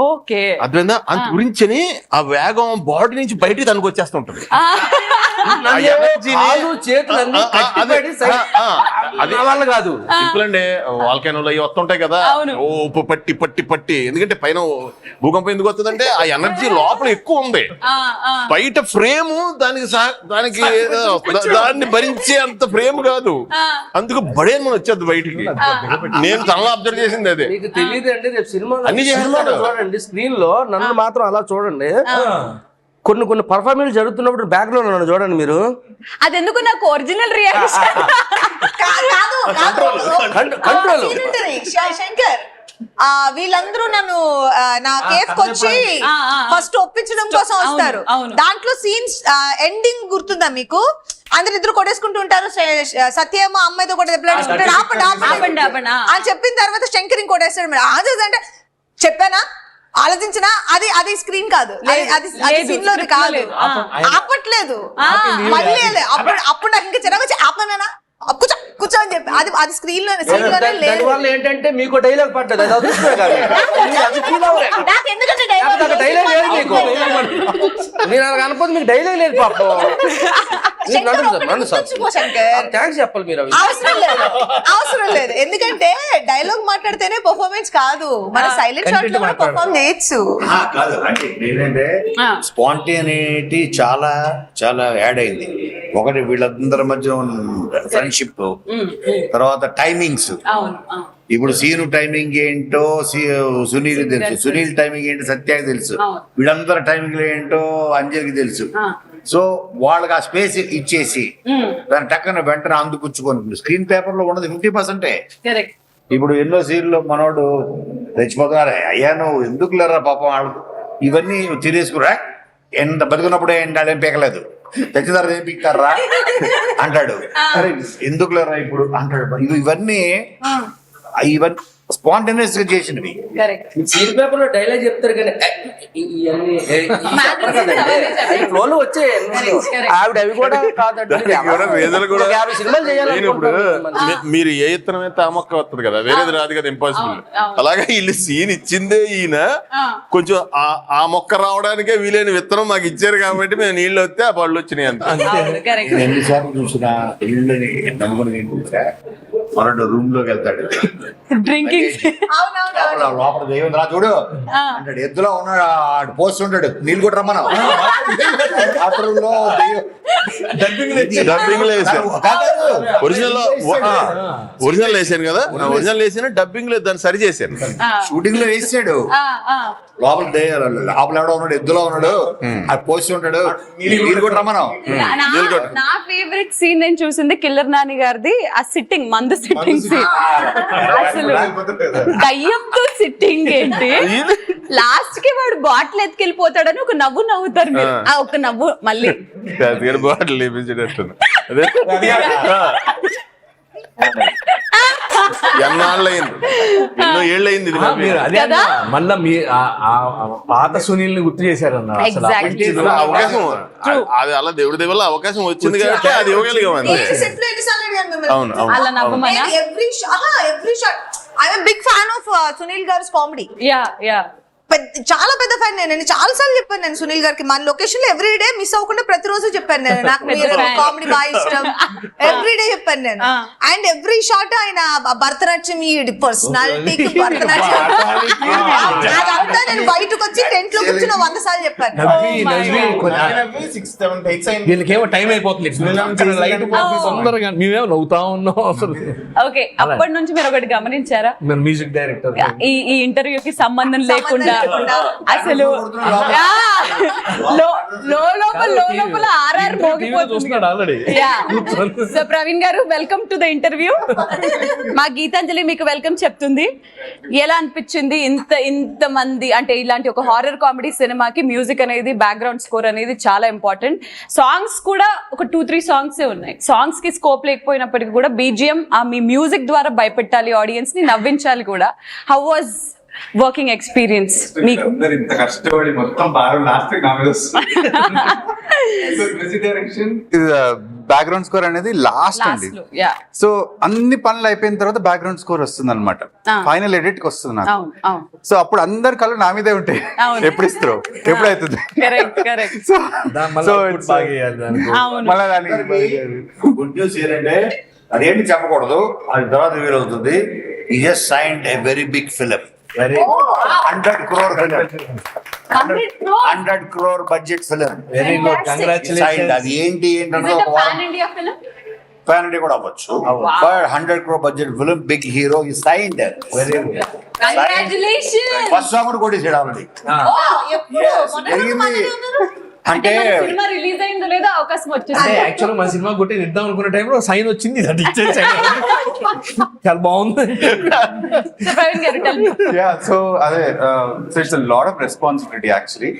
ఓకే. అర్థమైందా? అంత గురించని ఆ వేగం బాడీ నుంచి బయటికి తనకు వచ్చేస్తుంటది. కాళ్ళు చేతులు అన్నీ కట్టిపడి అది వల్ల కాదు. సింపుల్ అండి, వాల్కనోలు అవి వస్తుంటాయి కదా, ఓ పట్టి పట్టి పట్టి. ఎందుకంటే పైన భూకంపం ఎందుకు వస్తుందంటే ఆ ఎనర్జీ లోపల ఎక్కువ ఉంది. బయట ఫ్రేమ్ దానికి దాన్ని భరించే అంత ఫ్రేమ్ కాదు, అందుకు బడేమని వచ్చేది బయటికి. నేను తనలో అబ్జర్వ్ చేసింది అదే. మీకు తెలియదు అండి, రేపు అన్ని సినిమాలో చూడండి, స్క్రీన్ లో నన్ను మాత్రం అలా చూడండి. కొన్ని పర్ఫార్మెన్స్ జరుగుతున్నప్పుడు బ్యాక్గ్రౌండ్ నన్ను చూడండి మీరు. అది ఎందుకు నాకు ఒరిజినల్ రియాక్షన్ కంట్రోల్. శంకర్ వీళ్ళందరూ నన్ను నా కేఫ్ వచ్చి ఫస్ట్ ఒప్పించడం కోసం వస్తారు. దాంట్లో సీన్స్ ఎండింగ్ గుర్తుందా మీకు? అందరిద్దరు కొట్టేసుకుంటూ ఉంటారు. సత్యమ్మ అమ్మాయితో కూడా దెబ్బలాడుకుంటారు. ఆపండి అని చెప్పిన తర్వాత శంకర్ ఇంకోటేస్తాడు. మీరు అంటే చెప్పానా, ఆలోచించినా అది స్క్రీన్ కాదు, అది సీన్ లోది కాదు. ఆపట్లేదు మళ్ళీ అప్పుడు నాకు ఇంకా చిన్న వచ్చి ఆపనా కూర్చో అని చెప్పి అది స్క్రీన్ లో దానివల్ల ఏంటంటే మీకు డైలాగ్ పడ్డది, అది అదృష్టమే కాదు. డైలాగ్ లేదు మీకు, మీరు అలా అనుకోదు, మీకు డైలాగ్ లేదు పాపం. థ్యాంక్స్ చెప్పాలి మీరు. అవసరం లేదు, ఎందుకంటే డైలాగ్ మాట్లాడితేనే పర్ఫార్మెన్స్ కాదు, మన సైలెంట్ షాట్ లో పర్ఫార్మ్ చేయొచ్చు. కాదు అంటే ఏంటంటే స్పాంటేనిటీ చాలా చాలా యాడ్ అయింది. ఒకటి వీళ్ళందరి మధ్య ఫ్రెండ్షిప్, తర్వాత టైమింగ్స్. ఇప్పుడు సీను టైమింగ్ ఏంటో సునీల్ తెలుసు, సునీల్ టైమింగ్ ఏంటో సత్యాకి తెలుసు, వీళ్ళందరి టైమింగ్ ఏంటో అంజలికి తెలుసు. సో వాళ్ళకి ఆ స్పేస్ ఇచ్చేసి దాని టక్కన వెంటనే అందుపుచ్చుకొని స్క్రీన్ పేపర్ లో ఉన్నది 50%. ఇప్పుడు ఎన్నో సీన్లు మనోడు తెచ్చిపోతున్నారా, అయ్యా నువ్వు ఎందుకు లేరా పాపం వాళ్ళు ఇవన్నీ తినేసుకురా, ఎంత బతుకున్నప్పుడే ఏంటేం పీకలేదు, తెచ్చిన తర్వాత ఏం పీక్తారా అంటాడు. అరే ఎందుకు లేరా ఇప్పుడు అంటాడు. ఇవన్నీ స్పాంటేనియస్ గా చేసినవి. సీన్ పేపర్ లో డైలాగ్ చెప్తారు కానీ ఫ్లోలో వచ్చే ఆవిడ అవి కూడా కాదండి. మీరు ఏ ఇత్తనం అయితే ఆ మొక్క వస్తుంది కదా, వేరేది రాదు కదా, ఇంపాసిబుల్. అలాగే వీళ్ళు సీన్ ఇచ్చిందే ఈయన, కొంచెం ఆ మొక్క రావడానికే వీలైన విత్తనం మాకు ఇచ్చారు కాబట్టి మేము నీళ్ళు వస్తే ఆ పళ్ళు వచ్చినాయి అంత. ఎన్నిసార్లు చూసినా ఇళ్ళని నమ్ముకుని చూసా, మనోడు రూమ్ లోకి వెళ్తాడు, డ్రింకింగ్ లోపల దైవం రా చూడు అంటాడు, ఎద్దులో ఉన్నాడు ఆడు పోస్ట్ ఉంటాడు, నీళ్ళు కూడా రమ్మను. ఒరిజినల్ వేసాను కదా, ఒరిజినల్ వేసాను, డబ్బింగ్ లో దాన్ని సరి చేశాను, షూటింగ్ లో వేసాడు. లోపల ఎవడో ఉన్నాడు, ఎద్దులో ఉన్నాడు, అది పోస్ట్ ఉంటాడు, నీళ్ళు కూడా రమ్మను. నా ఫేవరెట్ సీన్ నేను చూసింది కిల్లర్ నాని గారిది, ఆ సిట్టింగ్ మందు సిట్టింగ్ సీన్. అసలు దయ్యంతో సిట్టింగ్ ఏంటి, లాస్ట్ కి వాడు బాటిల్ ఎత్తుకెళ్ళిపోతాడని ఒక నవ్వు నవ్వుతారు మీరు, ఆ ఒక నవ్వు మళ్ళీ బాటిల్ లేపించేటట్టు. అదే ఎన్నాళ్ళయింది, ఎన్నో ఏళ్ళయింది ఇది. మళ్ళా మీ పాత సునీల్ ని గుర్తు చేశారన్న. అవకాశం అది అలా దేవుడి దేవుళ్ళ అవకాశం వచ్చింది కాబట్టి అది ఇవ్వగలిగాం అంతే. అవును బిగ్ ఫ్యాన్ ఆఫ్ సునీల్ గారి కామెడీ. యా చాలా పెద్ద ఫ్యాన్ నేను చాలా సార్లు చెప్పాను నేను సునీల్ గారికి. మన లొకేషన్ లో ఎవ్రీ డే మిస్ అవ్వకుండా ప్రతిరోజు చెప్పాను నేను, నాకు మీరు కామెడీ బాగా ఇష్టం, ఎవ్రీ డే చెప్పాను నేను. అండ్ ఎవ్రీ షాట్ ఆయన భరతనాట్యం, ఈ పర్సనాలిటీకి భరతనాట్యం అదంతా నేను బయటకు వచ్చి టెంట్ లో కూర్చుని 100 సార్లు చెప్పాను. వీళ్ళకేమో టైం అయిపోతుంది, తొందరగా మేమేమో నవ్వుతా ఉన్నాం అసలు. ఓకే, అప్పటి నుంచి మీరు ఒకటి గమనించారా, మ్యూజిక్ డైరెక్టర్ ఈ ఇంటర్వ్యూకి సంబంధం లేకుండా అసలు లోపల ఆర్ఆర్ మోగిపోతుంది. సో ప్రవీణ్ గారు, వెల్కమ్ టు ద ఇంటర్వ్యూ. మా గీతాంజలి మీకు వెల్కమ్ చెప్తుంది. ఎలా అనిపించింది ఇంత మంది, అంటే ఇలాంటి ఒక హారర్ కామెడీ సినిమాకి మ్యూజిక్ అనేది, బ్యాక్గ్రౌండ్ స్కోర్ అనేది చాలా ఇంపార్టెంట్. సాంగ్స్ కూడా ఒక 2-3 సాంగ్స్ ఉన్నాయి. సాంగ్స్ కి స్కోప్ లేకపోయినప్పటికీ కూడా బీజిఎం, మీ మ్యూజిక్ ద్వారా భయపెట్టాలి, ఆడియన్స్ ని నవ్వించాలి కూడా. హౌ వాజ్ వర్కింగ్ ఎక్స్పీరియన్స్ మీకు? ఇంత కష్టపడి మొత్తం last music direction background score అనేది లాస్ట్ అండి. Last లో, yeah. సో అన్ని పనులు అయిపోయిన తర్వాత బ్యాక్గ్రౌండ్ స్కోర్ వస్తుంది అనమాట. ఫైనల్ ఎడిట్ కి వస్తుంది నాకు. అవును అవును సో అప్పుడు అందరి కళ్ళు నా మీదే ఉంటాయి. అవును. ఎప్పుడు ఇస్తారు, ఎప్పుడు అవుతుంది. కరెక్ట్ కరెక్ట్ సో మళ్ళీ output బాగా వేయాలి దానికి. అవును మళ్ళీ దానికి గుడ్ న్యూస్ ఏంటంటే అదేంటి చెప్పకూడదు, అది తర్వాత రివీల్ అవుతుంది. He just signed a very big film, 100 crore film, 100 crore budget film. Very good, congratulation. అది ఏంటి ఏంటంటే ఒక వారం ఇండియా ఫిల్మ్ పాన్ ఇండియా కూడా అవ్వచ్చు. But 100 crore budget film, big hero he signed. Congratulation first song కూడా కొట్టేసాడు ఆల్రెడీ. జరిగింది అంటే సినిమా రిలీజ్ అయిందో లేదో అవకాశం వచ్చింది. యాక్చువల్ మన సినిమా కొట్టి ఇద్దాం అనుకునే టైంలో సైన్ వచ్చింది, అది ఇచ్చేసి చాలా బాగుంది. So, Praveen garu, tell me. yeah, so అదే so it's a lot of responsibility actually.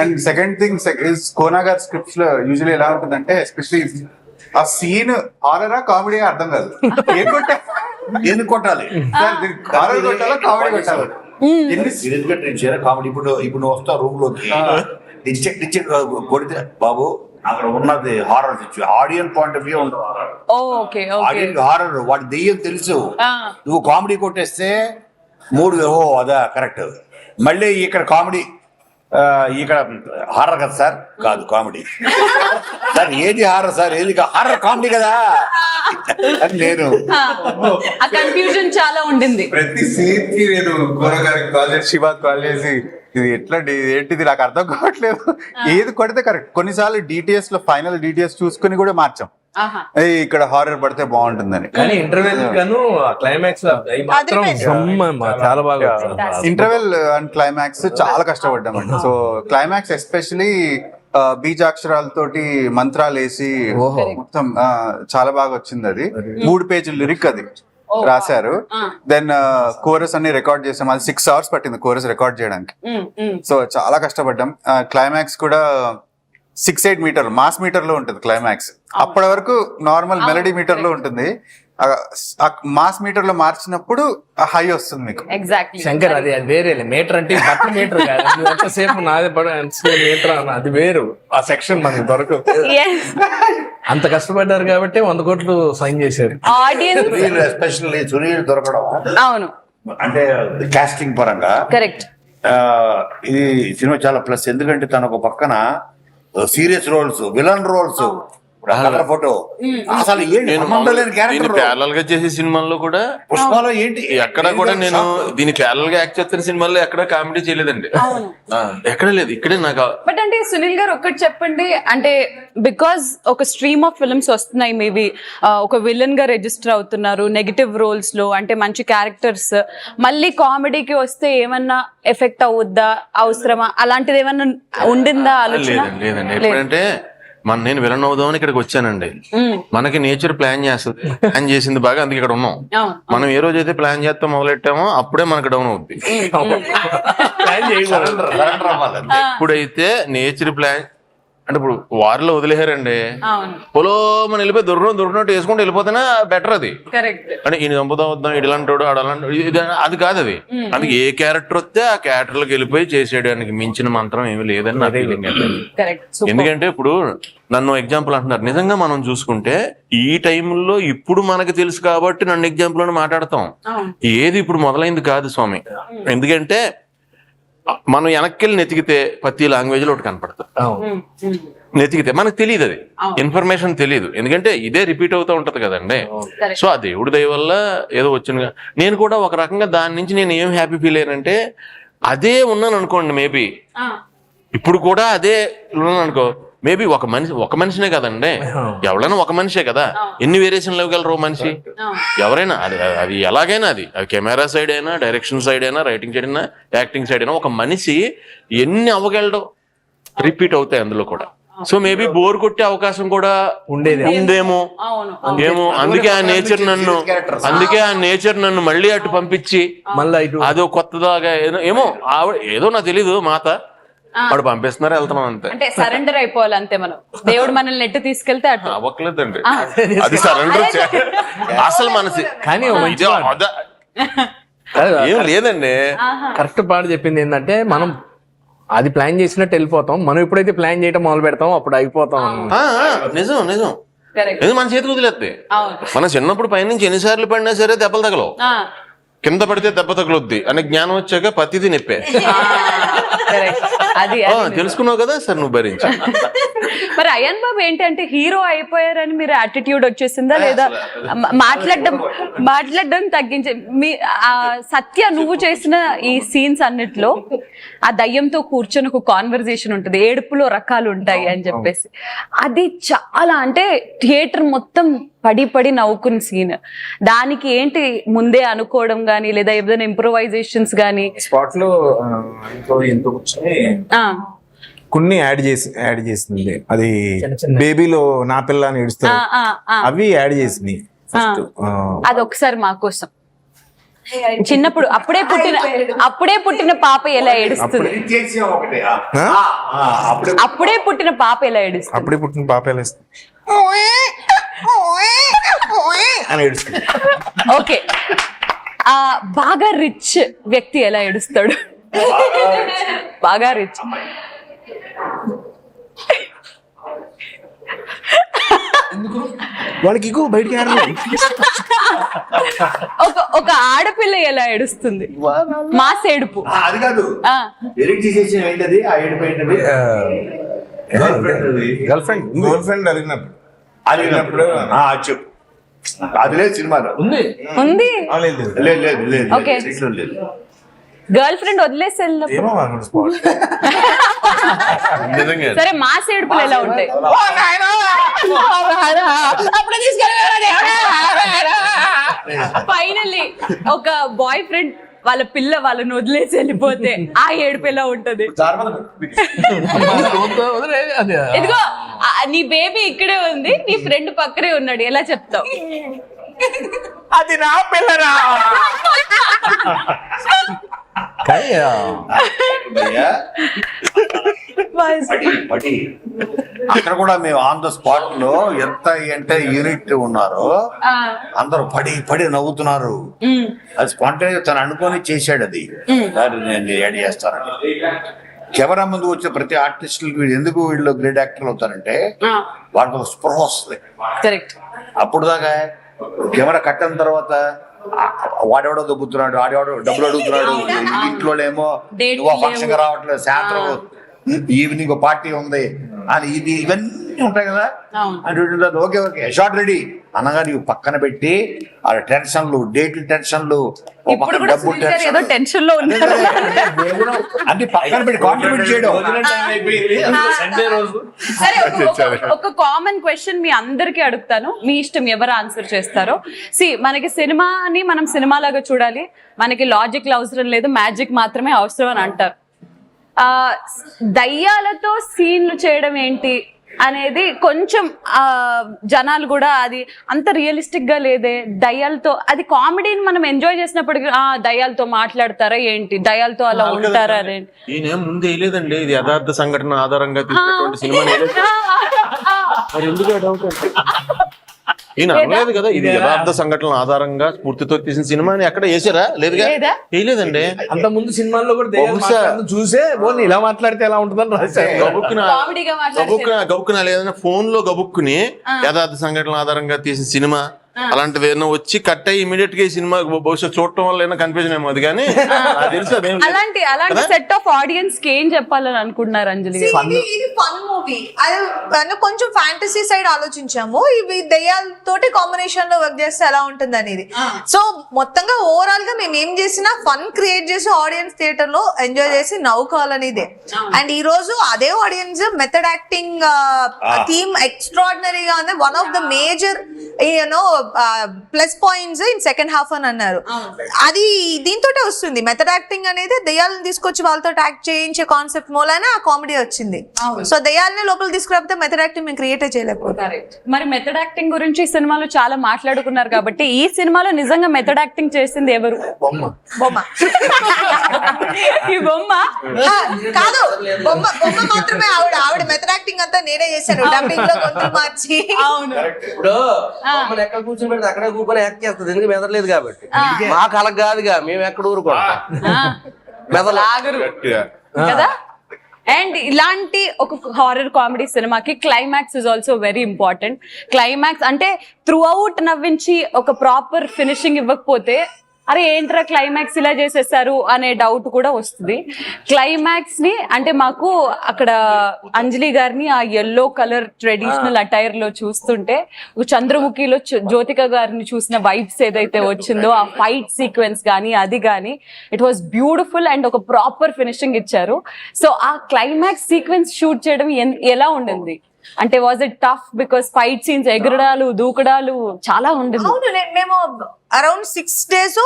And second thing is Kona గారి స్క్రిప్ట్స్ లో యూజువల్లీ ఎలా ఉంటుందంటే, ఎస్పెషల్లీ ఆ సీన్ హారరా కామెడీ అర్థం కాదు. ఎందుకు కొట్టాలి, హారర్ కొట్టాలా కామెడీ కొట్టాలి, ఎన్ని సీరియస్ గా ట్రీట్ చేయాలి. కామెడీ ఇప్పుడు నువ్వు వస్తావు రూమ్ లోకి డిచెక్ కొడితే బాబు అక్కడ ఉన్నది horror situation, audience point of view ఉంటుంది. ఓకే ఓకే ఆడియన్ హారర్, వాడి దెయ్యం తెలుసు. నువ్వు కామెడీ కొట్టేస్తే మూడు అదా కరెక్ట్. మళ్ళీ ఇక్కడ కామెడీ, ఇక్కడ హారర్ కదా సార్, కాదు కామెడీ సార్, ఏది హారర్ సార్, ఏది హారర్ కామెడీ కదా అని నేను. ఆ కన్ఫ్యూజన్ చాలా ఉండింది. ప్రతి సీన్ కి నేను కోనా గారికి కాల్ చేసి, శివాకి కాల్ చేసి, ఇది ఎట్లాంటి ఏంటిది నాకు అర్థం కావట్లేదు, ఏది కొడితే కరెక్ట్. కొన్నిసార్లు డిటిఎస్ లో ఫైనల్ డిటిఎస్ చూసుకుని కూడా మార్చాం, ఇక్కడ హారర్ పడితే బాగుంటుందని. కానీ ఇంటర్వెల్ గాను క్లైమాక్స్ మాత్రం చాలా బాగా. ఇంటర్వెల్ అండ్ క్లైమాక్స్ చాలా కష్టపడ్డామండి. సో క్లైమాక్స్ ఎస్పెషలీ బీజాక్షరాలతోటి మంత్రాలు వేసి మొత్తం చాలా బాగా వచ్చింది. అది 3 పేజీల లిరిక్ అది రాశారు. దెన్ కోరస్ అన్ని రికార్డ్ చేసాం. అది 6 hours పట్టింది కోరస్ రికార్డ్ చేయడానికి. సో చాలా కష్టపడ్డాం. క్లైమాక్స్ కూడా 6-8 మీటర్ మాస్ మీటర్ లో ఉంటుంది క్లైమాక్స్. అప్పటి వరకు నార్మల్ మెలడీ మీటర్ లో ఉంటుంది. మాస్ మీటర్ లో మార్చినప్పుడు హై వస్తుంది మీకు. ఎగ్జాక్ట్లీ శంకర్, అది వేరే మీటర్ అంటే బట్ట మీటర్ కాదు. ఎంతసేపు నాదే మీటర్ అన్న, అది వేరు. ఆ సెక్షన్ మనకి దొరకదు. అంత కష్టపడ్డారు కాబట్టి 100 కోట్లు సైన్ చేశారు. ఆడియన్స్ ఎస్పెషల్లీ సునీల్ దొరకడం, అవును అంటే కాస్టింగ్ పరంగా కరెక్ట్. ఇది సినిమా చాలా ప్లస్. ఎందుకంటే తన ఒక పక్కన serious roles, villain roles, photo అసలు ఏంటి ప్యారల్ గా చేసే సినిమాల్లో కూడా, పుష్పలో ఏంటి ఎక్కడ కూడా నేను దీని ప్యారల్ గా యాక్ట్ చేస్తున్న సినిమాల్లో ఎక్కడ కామెడీ చేయలేదండి, ఎక్కడ లేదు. ఇక్కడే నాకు. బట్ అంటే సునీల్ గారు ఒక్కటి చెప్పండి, అంటే బికాజ్ ఒక స్ట్రీమ్ ఆఫ్ ఫిల్మ్స్ వస్తున్నాయి, మేబీ ఒక విలన్ గా రిజిస్టర్ అవుతున్నారు నెగటివ్ రోల్స్ లో, అంటే మంచి క్యారెక్టర్స్, మళ్ళీ కామెడీకి వస్తే ఏమన్నా ఎఫెక్ట్ అవుద్దా, అవసరమా, అలాంటిది ఏమన్నా ఉండిందా ఆలోచన? లేదండి. ఎప్పుడంటే నేను విలన్ అవుదామని ఇక్కడికి వచ్చానండి. మనకి నేచర్ ప్లాన్ చేస్తుంది, ప్లాన్ చేసింది బాగా, అందుకే ఇక్కడ ఉన్నాం. మనం ఏ రోజైతే ప్లాన్ చేస్తాం మొదలెట్టామో అప్పుడే మనకు డౌన్ అవుద్ది. ఇప్పుడైతే నేచర్ ప్లాన్ అంటే ఇప్పుడు వారిలో వదిలేశారండి, పొలో మనం వెళ్ళిపోయి దొరికినట్టు వేసుకుంటూ వెళ్ళిపోతేనే బెటర్. అది అంటే ఈయన చంపుతా వద్దాం, ఇలాంటోడు ఆడాలంటాడు, అది కాదు. అది అందుకే ఏ క్యారెక్టర్ వస్తే ఆ క్యారెక్టర్లకు వెళ్ళిపోయి చేసేయడానికి మించిన మంత్రం ఏమి లేదని నా ఫీలింగ్. ఎందుకంటే ఇప్పుడు నన్ను ఎగ్జాంపుల్ అంటున్నారు, నిజంగా మనం చూసుకుంటే ఈ టైంలో ఇప్పుడు మనకు తెలుసు కాబట్టి నన్ను ఎగ్జాంపుల్ అని మాట్లాడతాం. ఏది ఇప్పుడు మొదలైంది కాదు స్వామి. ఎందుకంటే మనం వెనక్కి నెతికితే ప్రతి లాంగ్వేజ్ లో ఒకటి కనపడుతుంది. నెతికితే మనకు తెలియదు, అది ఇన్ఫర్మేషన్ తెలియదు. ఎందుకంటే ఇదే రిపీట్ అవుతూ ఉంటది కదండి. సో ఆ దేవుడి దయ వల్ల ఏదో వచ్చింది. నేను కూడా ఒక రకంగా దాని నుంచి నేను ఏం హ్యాపీ ఫీల్ అయ్యానంటే, అదే ఉన్నాను అనుకోండి, మేబీ ఇప్పుడు కూడా అదే ఉన్నాను అనుకో, మేబీ ఒక మనిషినే కదండి, ఎవరైనా ఒక మనిషే కదా, ఎన్ని వేరియేషన్లు ఇవ్వగలరు మనిషి ఎవరైనా. అది ఎలాగైనా, అది కెమెరా సైడ్ అయినా, డైరెక్షన్ సైడ్ అయినా, రైటింగ్ సైడ్ అయినా, యాక్టింగ్ సైడ్ అయినా, ఒక మనిషి ఎన్ని అవ్వగలడు రిపీట్ అవుతాయి అందులో కూడా. సో మేబీ బోర్ కొట్టే అవకాశం కూడా ఉందేమో ఏమో. అందుకే ఆ నేచర్ నన్ను మళ్ళీ అటు పంపించి అదో కొత్తదాగా ఏమో ఏదో నాకు తెలీదు, మాత వాడు పంపిస్తున్నారు, వెళ్తున్నాం అంతే. అంటే సరెండర్ అయిపోవాలి అంతే. మనం దేవుడు మనల్ని నెట్టి తీసుకెళ్తే అటు అవ్వట్లేదండి, అది సరెండర్ అసలు మనసి. కానీ ఏం లేదండి, కరెక్ట్ పాట చెప్పింది ఏంటంటే, మనం అది ప్లాన్ చేసినట్టు వెళ్ళిపోతాం. మనం ఎప్పుడైతే ప్లాన్ చేయడం మొదలు పెడతాం అప్పుడు అయిపోతాం అన్నమాట. నిజం నిజం. Correct. ఇది మన చేతికి వదిలేస్తే. అవును. మన చిన్నప్పుడు పైనుంచి ఎన్నిసార్లు పడినా సరే దెబ్బలు తగలవు, కింద పడితే దెబ్బ తగలొద్ది అనే జ్ఞానం వచ్చాక ప్రతిదీ నొప్పే. Correct. అది తెలుసుకున్నావు కదా సార్, నువ్వు భరించి. మరి అయాన్ బాబు ఏంటంటే హీరో అయిపోయారని మీరు యాటిట్యూడ్ వచ్చేసిందా లేదా మాట్లాడడం తగ్గించే మీ సత్య నువ్వు చేసిన ఈ సీన్స్ అన్నిట్లో ఆ దయ్యంతో కూర్చొని ఒక కాన్వర్జేషన్ ఉంటుంది, ఏడుపులో రకాలు ఉంటాయి అని చెప్పేసి, అది చాలా అంటే థియేటర్ మొత్తం పడి నవ్వుకున్న సీన్. దానికి ఏంటి ముందే అనుకోవడం గానీ లేదా ఏదైనా ఇంప్రూవైజేషన్స్ గానీ స్పాట్ లో ఎంత కూర్చొని కొన్ని యాడ్ చేసింది. అది బేబీలో నా పిల్ల అని ఏడుస్తారు, అవి యాడ్ చేసింది. అది ఒకసారి మా కోసం చిన్నప్పుడు అప్పుడే పుట్టిన పాప ఎలా ఏడుస్తుంది, అప్పుడే పుట్టిన పాప ఎలా ఏడుస్తుంది, అప్పుడే పుట్టిన పాప ఎలా ఏడుస్తుంది అని ఏడుస్తుంది. ఓకే, బాగా రిచ్ వ్యక్తి ఎలా ఏడుస్తాడు? బాగా రిచ్ వాళ్ళకి బయటికి ఒక ఆడపిల్ల ఎలా ఏడుస్తుంది? మాస్ ఏడుపు. అది కాదు, ఎడిట్ చేసేసిన ఏంటది ఆ ఏడుపు ఏంటది? గర్ల్ ఫ్రెండ్ అడిగినప్పుడు చెప్పు. అది లేదు సినిమాలో ఉంది. లేదు ఓకే, గర్ల్ ఫ్రెండ్ వదిలేసి సరే, మాస్ ఏడుపులు ఎలా ఉంటాయి? ఫైనల్లీ ఒక బాయ్ ఫ్రెండ్ వాళ్ళ పిల్ల వాళ్ళని వదిలేసి వెళ్ళిపోతే ఆ ఏడుపు ఎలా ఉంటది? ఇదిగో నీ బేబీ ఇక్కడే ఉంది, నీ ఫ్రెండ్ పక్కనే ఉన్నాడు, ఎలా చెప్తావు? అది నా పిల్లరా. అక్కడ కూడా మేము ఆన్ ద స్పాట్ లో ఎంత అంటే యూనిట్ ఉన్నారో అందరూ పడి నవ్వుతున్నారు. అది స్పాంటేనియస్ తను అనుకొని చేశాడు. అది నేను యాడ్ చేస్తానని కెమెరా ముందు వచ్చే ప్రతి ఆర్టిస్టులకి ఎందుకు వీళ్ళు గ్రేట్ యాక్టర్లు అవుతారంటే వాళ్ళకి ఒక స్పృహ వస్తుంది. అప్పుడు దాకా కెమెరా కట్టిన తర్వాత వాడెవడో దొబ్బుతున్నాడు, ఆడెవడో డబ్బులు అడుగుతున్నాడు, ఇంట్లో ఏమో నువ్వు ఫంక్షన్ గా రావట్లేదు, సాయంత్రం ఈవినింగ్ పార్టీ ఉంది అని ఇవన్నీ ఉంటాయి కదా. అంటే ఓకే షార్ట్ రెడీ అనగా నీవు పక్కన పెట్టి ఆ టెన్షన్లు, డేట్లు టెన్షన్లు, డబ్బు టెన్షన్ లో అన్ని పక్కన పెట్టి కాంట్రిబ్యూట్ చేయడం. సరే, ఒక కామన్ క్వశ్చన్ మీ అందరికీ అడుగుతాను, మీ ఇష్టం ఎవరు ఆన్సర్ చేస్తారో. మనకి సినిమాని మనం సినిమాలాగా చూడాలి, మనకి లాజిక్ అవసరం లేదు, మ్యాజిక్ మాత్రమే అవసరం అని అంటారు. దయ్యాలతో సీన్లు చేయడం ఏంటి అనేది కొంచెం జనాలు కూడా అది అంత రియలిస్టిక్ గా లేదే, దయ్యాలతో అది కామెడీని మనం ఎంజాయ్ చేసినప్పటికీ దయ్యాలతో మాట్లాడతారా ఏంటి, దయ్యాలతో అలా ఉంటారా అనేది ఈయన ముందు వేయలేదండి. ఇది యథార్థ సంఘటన ఆధారంగా తీసుకున్నటువంటి సినిమా. ఈయన అనలేదు కదా ఇది యథార్థ సంఘటనల ఆధారంగా స్ఫూర్తితో తీసిన సినిమా అని ఎక్కడ వేసారా? లేదుగా, వేయలేదండి. అంత ముందు సినిమాల్లో కూడా చూసే ఇలా మాట్లాడితే ఎలా ఉంటుందని రాశారు. గబుక్కున లేదన్నా ఫోన్ లో గబుక్కుని యథార్థ సంఘటనల ఆధారంగా తీసిన సినిమా అలాంటిది ఏదైనా వచ్చి కట్ అయ్యి ఇమీడియట్ గా ఈ సినిమా బహుశా చూడటం వల్ల ఏమైనా కన్ఫ్యూజన్ ఏమో, అది కానీ తెలుసు. అలాంటి సెట్ ఆఫ్ ఆడియన్స్ కి ఏం చెప్పాలని అనుకుంటున్నారు అంజలి? ఇది ఫన్ మూవీ, అది కొంచెం ఫ్యాంటసీ సైడ్ ఆలోచించాము. ఇవి దయ్యాలతోటి కాంబినేషన్ లో వర్క్ చేస్తే ఎలా ఉంటుంది అనేది. సో మొత్తంగా ఓవరాల్ గా మేము ఏం చేసినా ఫన్ క్రియేట్ చేసి ఆడియన్స్ థియేటర్ లో ఎంజాయ్ చేసి నవ్వుకోవాలనేదే. అండ్ ఈ రోజు అదే ఆడియన్స్ మెథడ్ యాక్టింగ్ థీమ్ ఎక్స్ట్రాడినరీగా ఉంది. One of the major plus points in second half అని అన్నారు. అది దీంతో వస్తుంది. మెథడ్ యాక్టింగ్ అనేది దయ్యాలను తీసుకొచ్చి వాళ్ళతో యాక్ట్ చేయించే కాన్సెప్ట్ మూలనే ఆ కామెడీ వచ్చింది. సో దయ్యాలని లోపల తీసుకురాకపోతే మెథడ్ యాక్టింగ్ మేము క్రియేట్ చేయలేకపోతాం. మరి మెథడ్ యాక్టింగ్ గురించి ఈ సినిమాలో చాలా మాట్లాడుకున్నారు కాబట్టి ఈ సినిమాలో నిజంగా మెథడ్ యాక్టింగ్ చేసింది ఎవరు? బొమ్మ ఈ బొమ్మ కాదు, బొమ్మ మాత్రమే. ఆవిడ మెథడ్ యాక్టింగ్ అంతా నేనే చేశాను, డబ్బింగ్ లో గొంతు మార్చి. అవును, ఇప్పుడు ఎక్కడ కూర్చొని పెడితే అక్కడ కూర్చొని యాక్ట్ చేస్తుంది, ఎందుకు మెదలేదు కాబట్టి. మా కళకు కాదుగా, మేము ఎక్కడ ఊరుకోండి మెదలాగరు కదా. అండ్ ఇలాంటి ఒక హారర్ కామెడీ సినిమాకి climax is also very important. Climax అంటే త్రూ అవుట్ నవ్వించి ఒక ప్రాపర్ ఫినిషింగ్ ఇవ్వకపోతే అరే ఏంట్రా క్లైమాక్స్ ఇలా చేసేసారు అనే డౌట్ కూడా వస్తుంది. క్లైమాక్స్ ని అంటే మాకు అక్కడ అంజలి గారిని ఆ యెల్లో కలర్ ట్రెడిషనల్ అటైర్ లో చూస్తుంటే చంద్రముఖిలో జ్యోతిక గారిని చూసిన వైబ్స్ ఏదైతే వచ్చిందో ఆ ఫైట్ సీక్వెన్స్ కానీ అది కానీ ఇట్ వాస్ బ్యూటిఫుల్ అండ్ ఒక ప్రాపర్ ఫినిషింగ్ ఇచ్చారు. సో ఆ క్లైమాక్స్ సీక్వెన్స్ షూట్ చేయడం ఎలా ఉండింది అంటే was it tough because fight scenes ఎగరడాలు దూకడాలు చాలా ఉండింది. అవును, మేము అరౌండ్ 6 days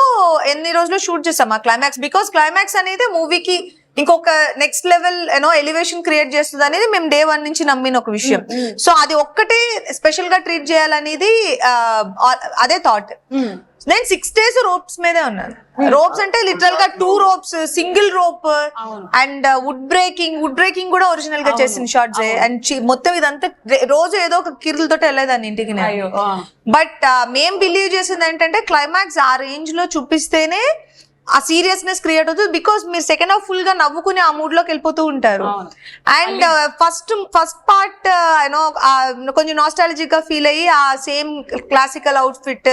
ఎన్ని రోజులు షూట్ చేసాం ఆ క్లైమాక్స్. బికాస్ క్లైమాక్స్ అనేది మూవీకి ఇంకొక నెక్స్ట్ లెవెల్ ఎలివేషన్ క్రియేట్ చేస్తుంది అనేది మేము day 1 నుంచి నమ్మిన ఒక విషయం. సో అది ఒక్కటే స్పెషల్ గా ట్రీట్ చేయాలనేది అదే థాట్. నేను 6 days రోప్స్ మీదే ఉన్నాను. రోప్స్ అంటే లిటరల్ గా 2 ropes, single rope and wood breaking కూడా ఒరిజినల్ గా చేసిన షార్ట్స్. అండ్ మొత్తం ఇదంతా రోజు ఏదో ఒక కిర్లతో వెళ్ళేదాన్ని ఇంటికి. బట్ మేం బిలీవ్ చేసింది ఏంటంటే క్లైమాక్స్ ఆ రేంజ్ లో చూపిస్తేనే ఆ సీరియస్నెస్ క్రియేట్ అవుతుంది. బికాస్ మీరు సెకండ్ హాఫ్ ఫుల్ గా నవ్వుకుని ఆ మూడ్ లోకి వెళ్ళిపోతూ ఉంటారు. అండ్ ఫస్ట్ పార్ట్ యూనో కొంచెం నాస్టాలజిక్ గా ఫీల్ అయ్యి ఆ same classical outfit.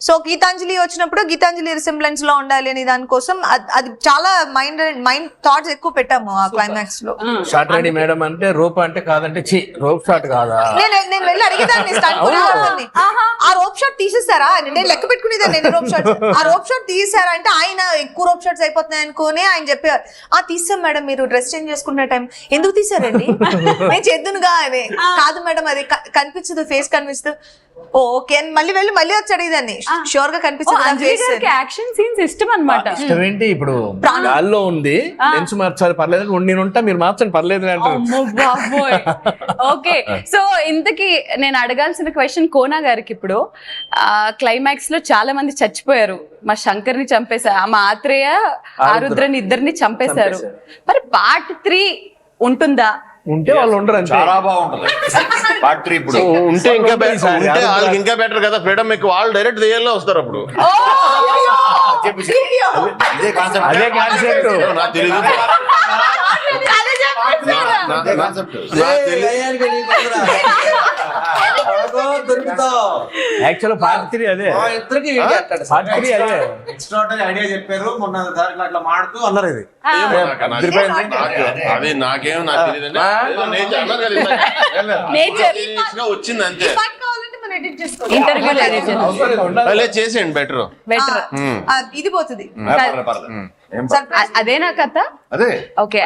So Geethanjali వచ్చినప్పుడు గీతాంజలి రిసెంబ్లెన్స్ లో ఉండాలి అని దానికోసం అది చాలా మైండ్ థాట్స్ ఎక్కువ పెట్టాము ఆ క్లైమాక్స్ లో. షార్ట్ రెడీ మేడం అంటే రోప్ అంటే కాదంటే రోప్ షాట్ కాదా? నేను వెళ్ళి అడిగేదాన్ని ఆ రోప్ షాట్ తీసేస్తారా, నేను లెక్క పెట్టుకునేదాన్ని ఎన్ని రోప్ షాట్స్. ఆ రోప్ షాట్ తీసేసారా అంటే ఆయన ఎక్కువ రోప్ షాట్స్ అయిపోతున్నాయి అనుకుని ఆయన చెప్పారు తీసాం మేడం, మీరు డ్రెస్ చేంజ్ చేసుకునే టైం ఎందుకు తీసారండి, నేను చేద్దునుగా అని. కాదు మేడం అది కనిపించదు, ఫేస్ కనిపిస్తూ. ఓకే మళ్ళీ వచ్చి అడిగేదాన్ని షూర్ గా కనిపిస్తుంది. యాక్షన్ సీన్స్ ఇష్టం అన్నమాట. ఇష్టం ఏంటి ఇప్పుడు గాల్లో ఉంది లెన్స్ మార్చాలి పర్లేదు, నేను ఉంటా మీరు మార్చండి పర్లేదు అంటారు. ఓకే సో ఇంతకీ నేను అడగాల్సిన క్వశ్చన్ కోనా గారికి. ఇప్పుడు క్లైమాక్స్ లో చాలా మంది చచ్చిపోయారు. మా శంకర్ ని చంపేశారు, మా ఆత్రేయ ఆరుద్రని ఇద్దరిని చంపేశారు. మరి పార్ట్ 3 ఉంటుందా? ఉంటే వాళ్ళు ఉండరు. చాలా బాగుంటుంది పార్ట్ 3. ఇప్పుడు ఉంటే ఇంకా ఉంటే వాళ్ళకి ఇంకా బెటర్ కదా, ఫ్రీడమ్ మీకు వాళ్ళు డైరెక్ట్ థియేటర్లో వస్తారు అప్పుడు. ఇదే కాన్సెప్ట్ నాకు తెలియదు. యాక్చువల్ పార్ట్ 3 అదే. పార్ట్ 3 అదే ఎక్స్ట్రాడనరీ ఐడియా చెప్పారు మొన్న అట్లా మాడుతూ అన్నారు. ఇది అది నాకేమో నాకు తెలియదండి. వచ్చింది అంతే. చేసేయండి బెటర్. ఇది పోతుంది. అదేనా కథ? అదే ఓకే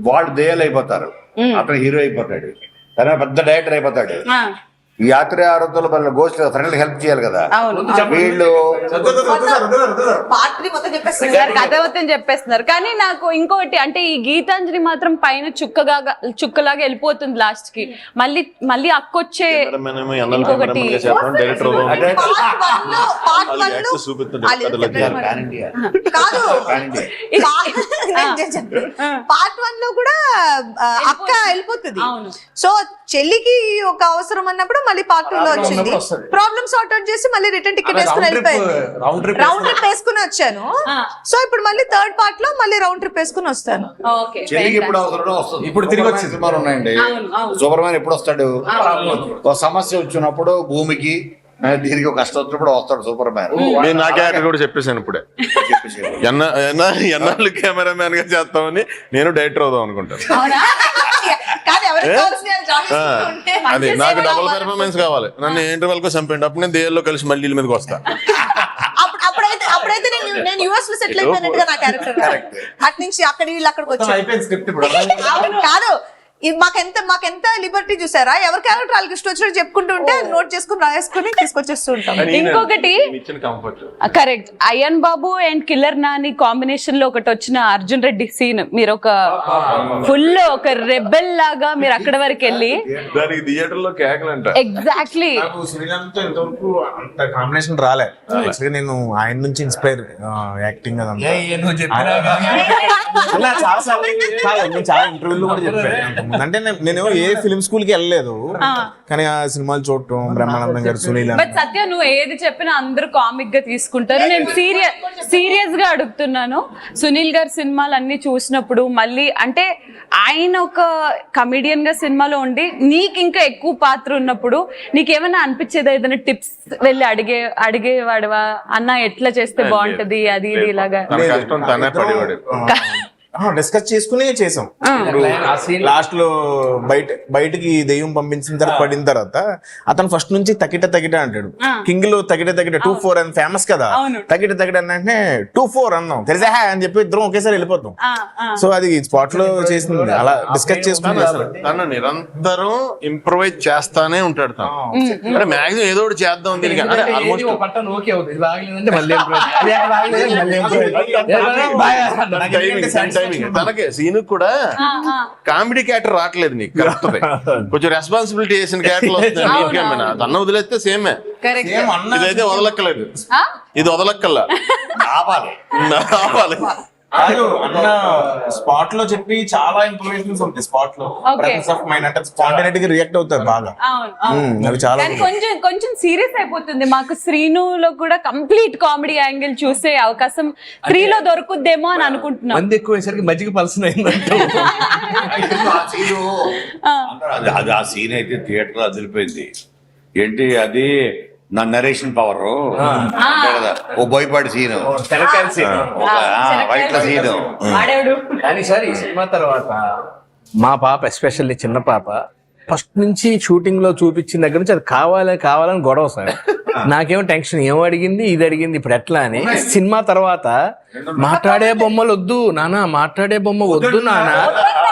వాళ్ళు దేయాలు అయిపోతారు, అక్కడ హీరో అయిపోతాడు, తన పెద్ద డైరెక్టర్ అయిపోతాడు. ఈ యాత్ర ఆరోగ్యంలో వాళ్ళ గోస్ట్ ఫ్రెండ్ హెల్ప్ చేయాలి కదా వీళ్ళు. కథ మొత్తం చెప్పేస్తున్నారు. కానీ నాకు ఇంకోటి అంటే ఈ గీతాంజలి మాత్రం పైన చుక్కలాగా వెళ్ళిపోతుంది లాస్ట్ కి. మళ్ళీ అక్కొచ్చే ఇంకొకటి పార్ట్ 1 లో కూడా అక్క వెళ్ళిపోతుంది. సో చెల్లికి ఒక అవసరం అన్నప్పుడు మళ్ళీ పార్ట్ 2 లో వచ్చింది. ప్రాబ్లమ్ సార్ట్ అవుట్ చేసి మళ్ళీ రిటర్న్ టికెట్ వేసుకుని వెళ్ళిపోయింది. రౌండ్ ట్రిప్ వేసుకుని వచ్చాను. సో ఇప్పుడు మళ్ళీ థర్డ్ పార్ట్ లో మళ్ళీ రౌండ్ ట్రిప్ వేసుకుని వస్తాను. చెల్లికి ఎప్పుడు అవసరం వస్తుంది. ఇప్పుడు తిరిగి వచ్చి సినిమాలు ఉన్నాయండి. సూపర్ మ్యాన్ ఎప్పుడు వస్తాడు, ఒక సమస్య వచ్చినప్పుడు భూమికి దీనికి కష్టం వచ్చినప్పుడు వస్తాడు సూపర్ మ్యాన్. నేను నా క్యారెక్టర్ కూడా చెప్పేశాను ఇప్పుడే. ఎన్నాళ్ళు కెమెరా మ్యాన్ గా చేస్తామని నేను డైరెక్టర్ అవుదాం అనుకుంటాను. అది నాకు డబుల్ పెర్ఫార్మెన్స్ కావాలి. నన్ను ఇంటర్వెల్ కు చంపండి, అప్పుడు నేను దేయాల్లో కలిసి మళ్ళీ మీదకి వస్తా. అప్పుడైతే నేను యుఎస్ లో సెటిల్ అయిపోయినట్టుగా నా క్యారెక్టర్. అటు నుంచి అక్కడ వీళ్ళు అక్కడికి వచ్చాను. కాదు మాకెంత లిబర్టీ చూసారా, ఎవరి క్యారెక్టర్ వాళ్ళకి ఇష్టం వచ్చినట్టు చెప్పుకుంటూ ఉంటే నోట్ చేసుకుని రాసుకుని తీసుకొచ్చేస్తూ ఉంటాం. ఇంకొకటి correct Ayyan Babu and killer Nani combination లో ఒకటి వచ్చిన అర్జున్ రెడ్డి సీన్, మీరు ఒక ఫుల్ ఒక రెబెల్ లాగా మీరు అక్కడ వరకు వెళ్ళి దానికి థియేటర్ లో కేకలంట. ఎగ్జాక్ట్లీ శ్రీరామ్తో ఇంతవరకు అంత కాంబినేషన్ రాలే. యాక్చువల్గా నేను ఆయన నుంచి ఇన్స్పైర్ యాక్టింగ్ అదంతా చాలా ఇంటర్వ్యూలు కూడా చెప్పాను. అంటే నేను ఏ ఫిల్మ్ స్కూల్ కి వెళ్ళలేదు, కానీ ఆ సినిమాలు చూడటం, బ్రహ్మానందం గారు, సునీల్ బట్ సత్య నువ్వు ఏది చెప్పినా అందరూ కామిక్ గా తీసుకుంటారు. నేను సీరియస్ గా అడుగుతున్నాను. సునీల్ గారి సినిమాలు అన్ని చూసినప్పుడు మళ్ళీ అంటే ఆయన ఒక కమిడియన్ గా సినిమాలో ఉండి నీకు ఇంకా ఎక్కువ పాత్ర ఉన్నప్పుడు నీకేమైనా అనిపించేది, ఏదైనా టిప్స్ వెళ్ళి అడిగేవాడువా అన్న ఎట్లా చేస్తే బాగుంటది అది ఇది ఇలాగా? కష్టం తనే పడేవాడు. డిస్కస్ చేసుకునే చేసాం. ఇప్పుడు లాస్ట్ లో బయటికి దెయ్యం పంపించిన తర్వాత పడిన తర్వాత అతను ఫస్ట్ నుంచి తకిట అంటాడు. కింగ్ లో తకిట 2-4 అని ఫేమస్ కదా. తకిట అంటే 2-4 అన్నాం తెలిసా అని చెప్పి ఇద్దరం ఒకేసారి వెళ్ళిపోతాం. సో అది స్పాట్ లో చేసింది, అలా డిస్కస్ చేసుకుని తను నిరంతరం ఇంప్రూవైజ్ చేస్తానే ఉంటాడు. తను అంటే మాక్సిమం ఏదో ఒకటి చేద్దాం దీనికి అంటే ఆల్మోస్ట్ తనకే సీన్ కూడా కామెడీ క్యారెక్టర్ రావట్లేదు నీకు. కరెక్ట్ కొంచెం రెస్పాన్సిబిలిటీ చేసిన క్యారెక్టర్ వస్తుంది. తన వదిలేస్తే సేమే, ఇదైతే వదలక్కలేదు, ఇది వదలక్కల్లా ఆపాలి. అన్న స్పాట్ లో చెప్పి చాలా ఇన్ఫర్మేషన్స్ ఉంటాయి. స్పాట్ లో ప్రెసెన్స్ ఆఫ్ మైండ్ అంటే స్పాంటేనిటీకి రియాక్ట్ అవుతారు బాగా. అవి చాలా కొంచెం సీరియస్ అయిపోతుంది. మాకు శ్రీనులో కూడా కంప్లీట్ కామెడీ యాంగిల్ చూసే అవకాశం 3లో దొరుకుద్దేమో అని అనుకుంటున్నాం. మంది ఎక్కువసరికి మజ్జిగ పల్సన్ అయిందంటే అది ఆ సీన్ అయితే థియేటర్ అదిలిపోయింది. ఏంటి అది నా నరేషన్ పవర్ కదా, ఓ బోయపాటి సీన్, వైట్ల సీన్. కానీ సార్ ఈ సినిమా తర్వాత మా పాప, ఎస్పెషల్లీ చిన్న పాప, ఫస్ట్ నుంచి షూటింగ్ లో చూపించిన దగ్గర నుంచి అది కావాలని గొడవ సార్. నాకేమో టెన్షన్, ఏమో అడిగింది, ఇది అడిగింది, ఇప్పుడు ఎట్లా అని. సినిమా తర్వాత మాట్లాడే బొమ్మలు వద్దు నానా, మాట్లాడే బొమ్మ వద్దు నానా,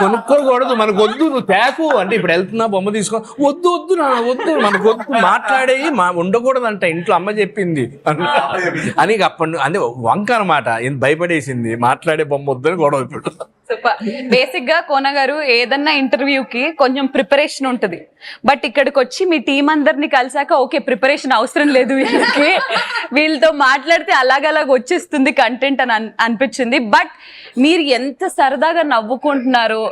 కొనుక్కోకూడదు, మనకు వద్దు, నువ్వు తేకు అంటే ఇప్పుడు వెళ్తున్నా బొమ్మ తీసుకో, వద్దు నాన్న వద్దు, మనకు వద్దు, మాట్లాడేవి ఉండకూడదు అంట, ఇంట్లో అమ్మ చెప్పింది అని. అప్పటి అంటే వంక అనమాట, భయపడేసింది, మాట్లాడే బొమ్మ వద్దు అని గొడవ. ఇప్పుడు బేసిక్ గా కోన గారు ఏదన్నా ఇంటర్వ్యూకి కొంచెం ప్రిపరేషన్ ఉంటది, బట్ ఇక్కడికి వచ్చి మీ టీం అందరినీ కలిసాక ఓకే ప్రిపరేషన్ అవసరం లేదు వీళ్ళకి, వీళ్ళతో మాట్లాడితే అలాగలాగ వచ్చేస్తుంది కంటెంట్ అని అనిపించింది. బట్ మీరు ఎంత సరదాగా నవ్వుకుంటున్నారో